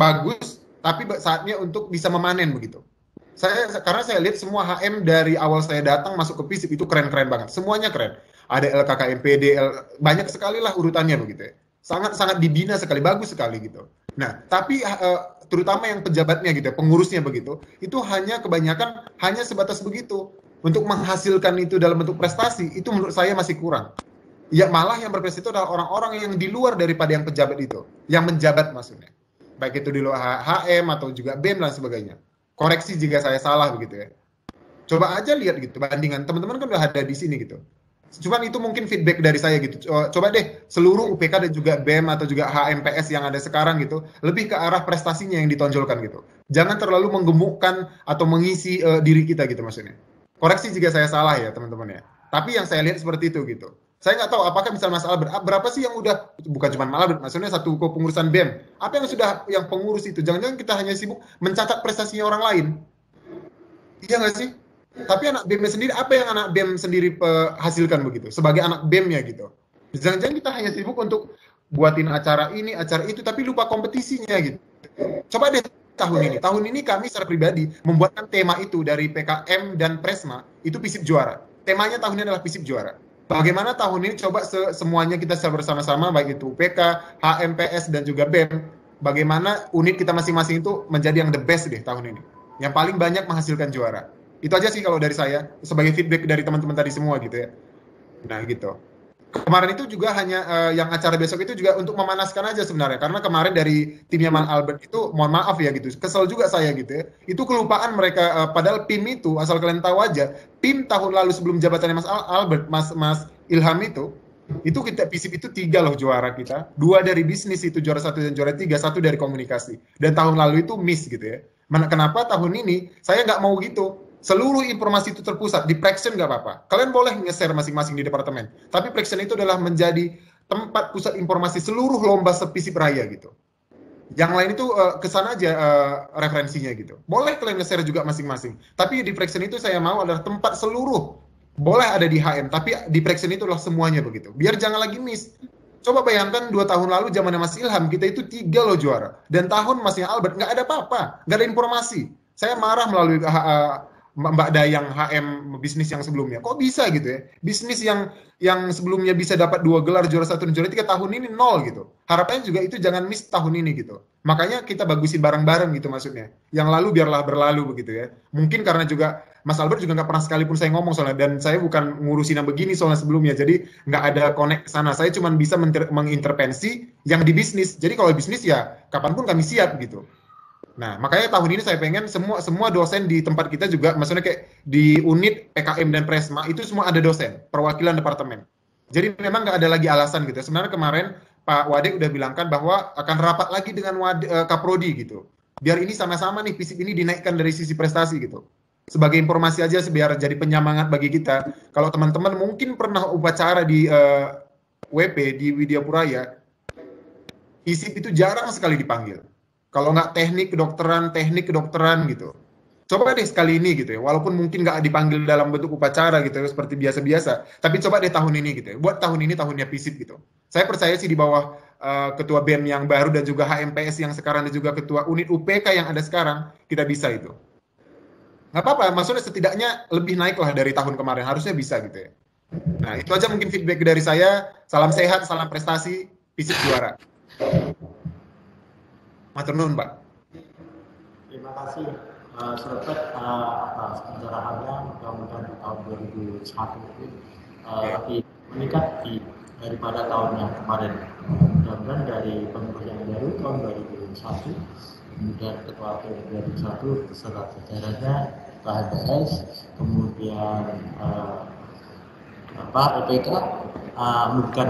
bagus, tapi saatnya untuk bisa memanen begitu. Karena saya lihat semua HM dari awal saya datang masuk ke FISIP itu keren-keren banget. Semuanya keren. Ada LKKMPD, banyak sekali lah urutannya begitu ya. Sangat-sangat dibina sekali, bagus sekali gitu. Nah, tapi terutama yang pejabatnya gitu ya, pengurusnya begitu, itu kebanyakan hanya sebatas begitu. Untuk menghasilkan itu dalam bentuk prestasi, itu menurut saya masih kurang. Ya malah yang berprestasi itu adalah orang-orang yang di luar daripada yang pejabat itu, yang menjabat maksudnya. Baik itu di luar HM atau juga BEM dan sebagainya. Koreksi jika saya salah begitu ya. Coba aja lihat gitu bandingan, teman-teman kan udah ada di sini gitu. Cuman itu mungkin feedback dari saya gitu. Coba deh seluruh UPK dan juga BEM atau juga HMPS yang ada sekarang gitu, lebih ke arah prestasinya yang ditonjolkan gitu. Jangan terlalu menggemukkan atau mengisi diri kita gitu maksudnya. Koreksi jika saya salah ya teman-teman ya. Tapi yang saya lihat seperti itu gitu. Saya nggak tahu apakah misalnya Mas Albert, berapa sih yang udah, bukan cuma Mas Albert, maksudnya satu kepengurusan BEM. Apa yang sudah, yang pengurus itu, jangan-jangan kita hanya sibuk mencatat prestasinya orang lain. Iya nggak sih? Tapi anak BEM sendiri, apa yang anak BEM sendiri hasilkan begitu, sebagai anak BEM-nya gitu. Jangan-jangan kita hanya sibuk untuk buatin acara ini, acara itu, tapi lupa kompetisinya gitu. Coba deh tahun ini kami secara pribadi membuatkan tema itu dari PKM dan Presma, itu FISIP juara. Temanya tahun ini adalah FISIP juara. Bagaimana tahun ini coba semuanya kita secara bersama-sama, baik itu UPK, HMPS, dan juga BEM, bagaimana unit kita masing-masing itu menjadi yang the best deh tahun ini. Yang paling banyak menghasilkan juara. Itu aja sih kalau dari saya, sebagai feedback dari teman-teman tadi semua gitu ya. Nah gitu. Kemarin itu juga hanya yang acara besok itu juga untuk memanaskan aja sebenarnya. Karena kemarin dari timnya Mas Albert itu, mohon maaf ya gitu, kesel juga saya gitu ya. Itu kelupaan mereka, padahal PIM itu, asal kalian tahu aja, PIM tahun lalu sebelum jabatannya Mas Albert, Mas Ilham itu kita FISIP itu 3 loh juara kita. 2 dari bisnis itu juara 1 dan juara 3, 1 dari komunikasi. Dan tahun lalu itu miss gitu ya. Kenapa tahun ini saya nggak mau gitu. Seluruh informasi itu terpusat di Praxen nggak apa-apa. Kalian boleh nge-share masing-masing di departemen. Tapi Praxen itu adalah menjadi tempat pusat informasi seluruh lomba FISIP Raya gitu. Yang lain itu kesana aja referensinya gitu. Boleh kalian nge-share juga masing-masing. Tapi di Praxen itu saya mau adalah tempat seluruh. Boleh ada di HM, tapi di Praxen itu adalah semuanya begitu. Biar jangan lagi miss. Coba bayangkan 2 tahun lalu zamannya Mas Ilham, kita itu 3 loh juara. Dan tahun Masnya Albert nggak ada apa-apa. Nggak ada informasi. Saya marah melalui Mbak Dayang HM bisnis yang sebelumnya. Kok bisa gitu ya? Bisnis yang sebelumnya bisa dapat 2 gelar juara 1 dan juara 3 tahun ini 0 gitu. Harapannya juga itu jangan miss tahun ini gitu. Makanya kita bagusin bareng-bareng gitu maksudnya. Yang lalu biarlah berlalu begitu ya. Mungkin karena juga Mas Albert juga nggak pernah sekalipun saya ngomong soalnya, dan saya bukan ngurusin yang begini soalnya sebelumnya, jadi nggak ada connect ke sana. Saya cuma bisa mengintervensi yang di bisnis. Jadi kalau bisnis ya kapanpun kami siap gitu. Nah, makanya tahun ini saya pengen semua dosen di tempat kita juga, maksudnya kayak di unit PKM dan Presma, itu semua ada dosen, perwakilan departemen. Jadi memang nggak ada lagi alasan gitu. Sebenarnya kemarin Pak Wadek udah bilangkan bahwa akan rapat lagi dengan Kaprodi gitu. Biar ini sama-sama nih, FISIP ini dinaikkan dari sisi prestasi gitu. Sebagai informasi aja, biar jadi penyemangat bagi kita. Kalau teman-teman mungkin pernah upacara di WP, di Widya Puraya, FISIP itu jarang sekali dipanggil. Kalau nggak teknik kedokteran gitu. Coba deh sekali ini gitu ya, walaupun mungkin nggak dipanggil dalam bentuk upacara gitu ya, seperti biasa-biasa. Tapi coba deh tahun ini gitu ya, buat tahun ini tahunnya FISIP gitu. Saya percaya sih di bawah ketua BEM yang baru dan juga HMPS yang sekarang dan juga ketua unit UPK yang ada sekarang, kita bisa itu. Nggak apa-apa, maksudnya setidaknya lebih naik lah dari tahun kemarin, harusnya bisa gitu ya. Nah, itu aja mungkin feedback dari saya. Salam sehat, salam prestasi, FISIP juara. Matur nuwun, Pak. Terima kasih Srepet atas pencerahannya. Mudah-mudahan di tahun 2001 itu lebih meningkat daripada tahun yang kemarin. Mudah-mudahan dari pengurus yang baru tahun 2001, kemudian ketua BEM 2001 beserta jajarannya, KHDS, kemudian OPK memberikan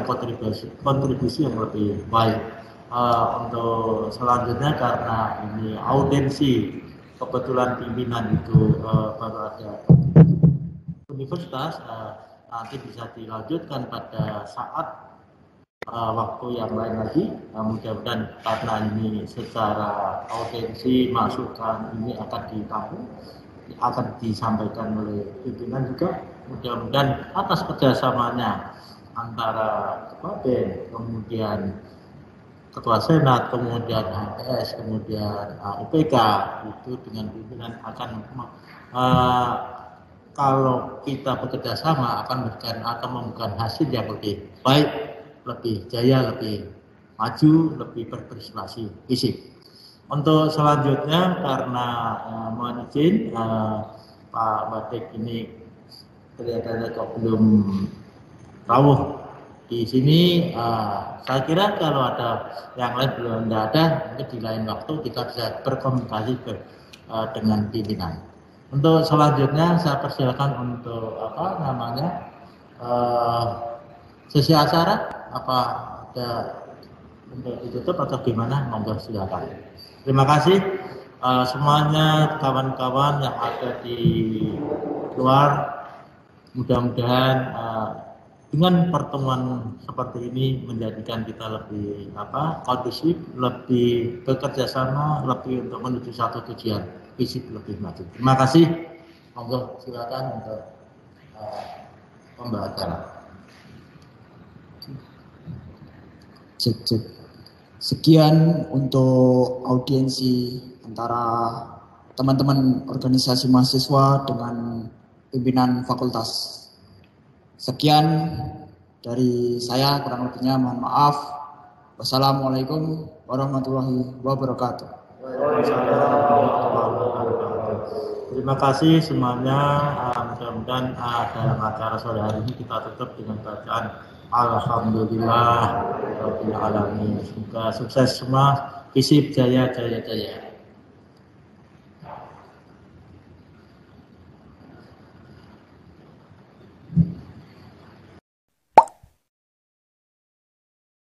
kontribusi yang lebih baik. Untuk selanjutnya karena ini audiensi, kebetulan pimpinan itu baru ada universitas, nanti bisa dilanjutkan pada saat waktu yang lain lagi. Mudah-mudahan karena ini secara audiensi masukan ini akan ditampung, akan disampaikan oleh pimpinan juga. Mudah-mudahan atas kerjasamanya antara Ketua BEM, kemudian Ketua Senat, kemudian HPS, kemudian UPK itu dengan pimpinan akan kalau kita bekerja sama akan memberikan hasil yang lebih baik, lebih jaya, lebih maju, lebih berprestasi fisik. Untuk selanjutnya karena mohon izin Pak Badik ini kelihatannya kok belum rawuh di sini. Saya kira kalau ada yang lain belum ada, mungkin di lain waktu kita bisa berkomunikasi dengan pimpinan. Untuk selanjutnya saya persilakan untuk sesi acara, apa ada untuk ditutup atau gimana? Monggo silakan. Terima kasih semuanya kawan-kawan yang ada di luar. Mudah-mudahan dengan pertemuan seperti ini menjadikan kita lebih kondusif, lebih bekerja sama, lebih untuk menuju satu tujuan, fisik lebih maju. Terima kasih. Monggo silakan untuk pembahasan. Sekian untuk audiensi antara teman-teman organisasi mahasiswa dengan pimpinan fakultas. Sekian dari saya, kurang lebihnya mohon maaf. Wassalamualaikum warahmatullahi wabarakatuh. Terima kasih semuanya. Mudah-mudahan dalam acara sore hari ini kita tutup dengan bacaan Alhamdulillah Rabbil Alamin. Semoga sukses semua. FISIP jaya jaya jaya.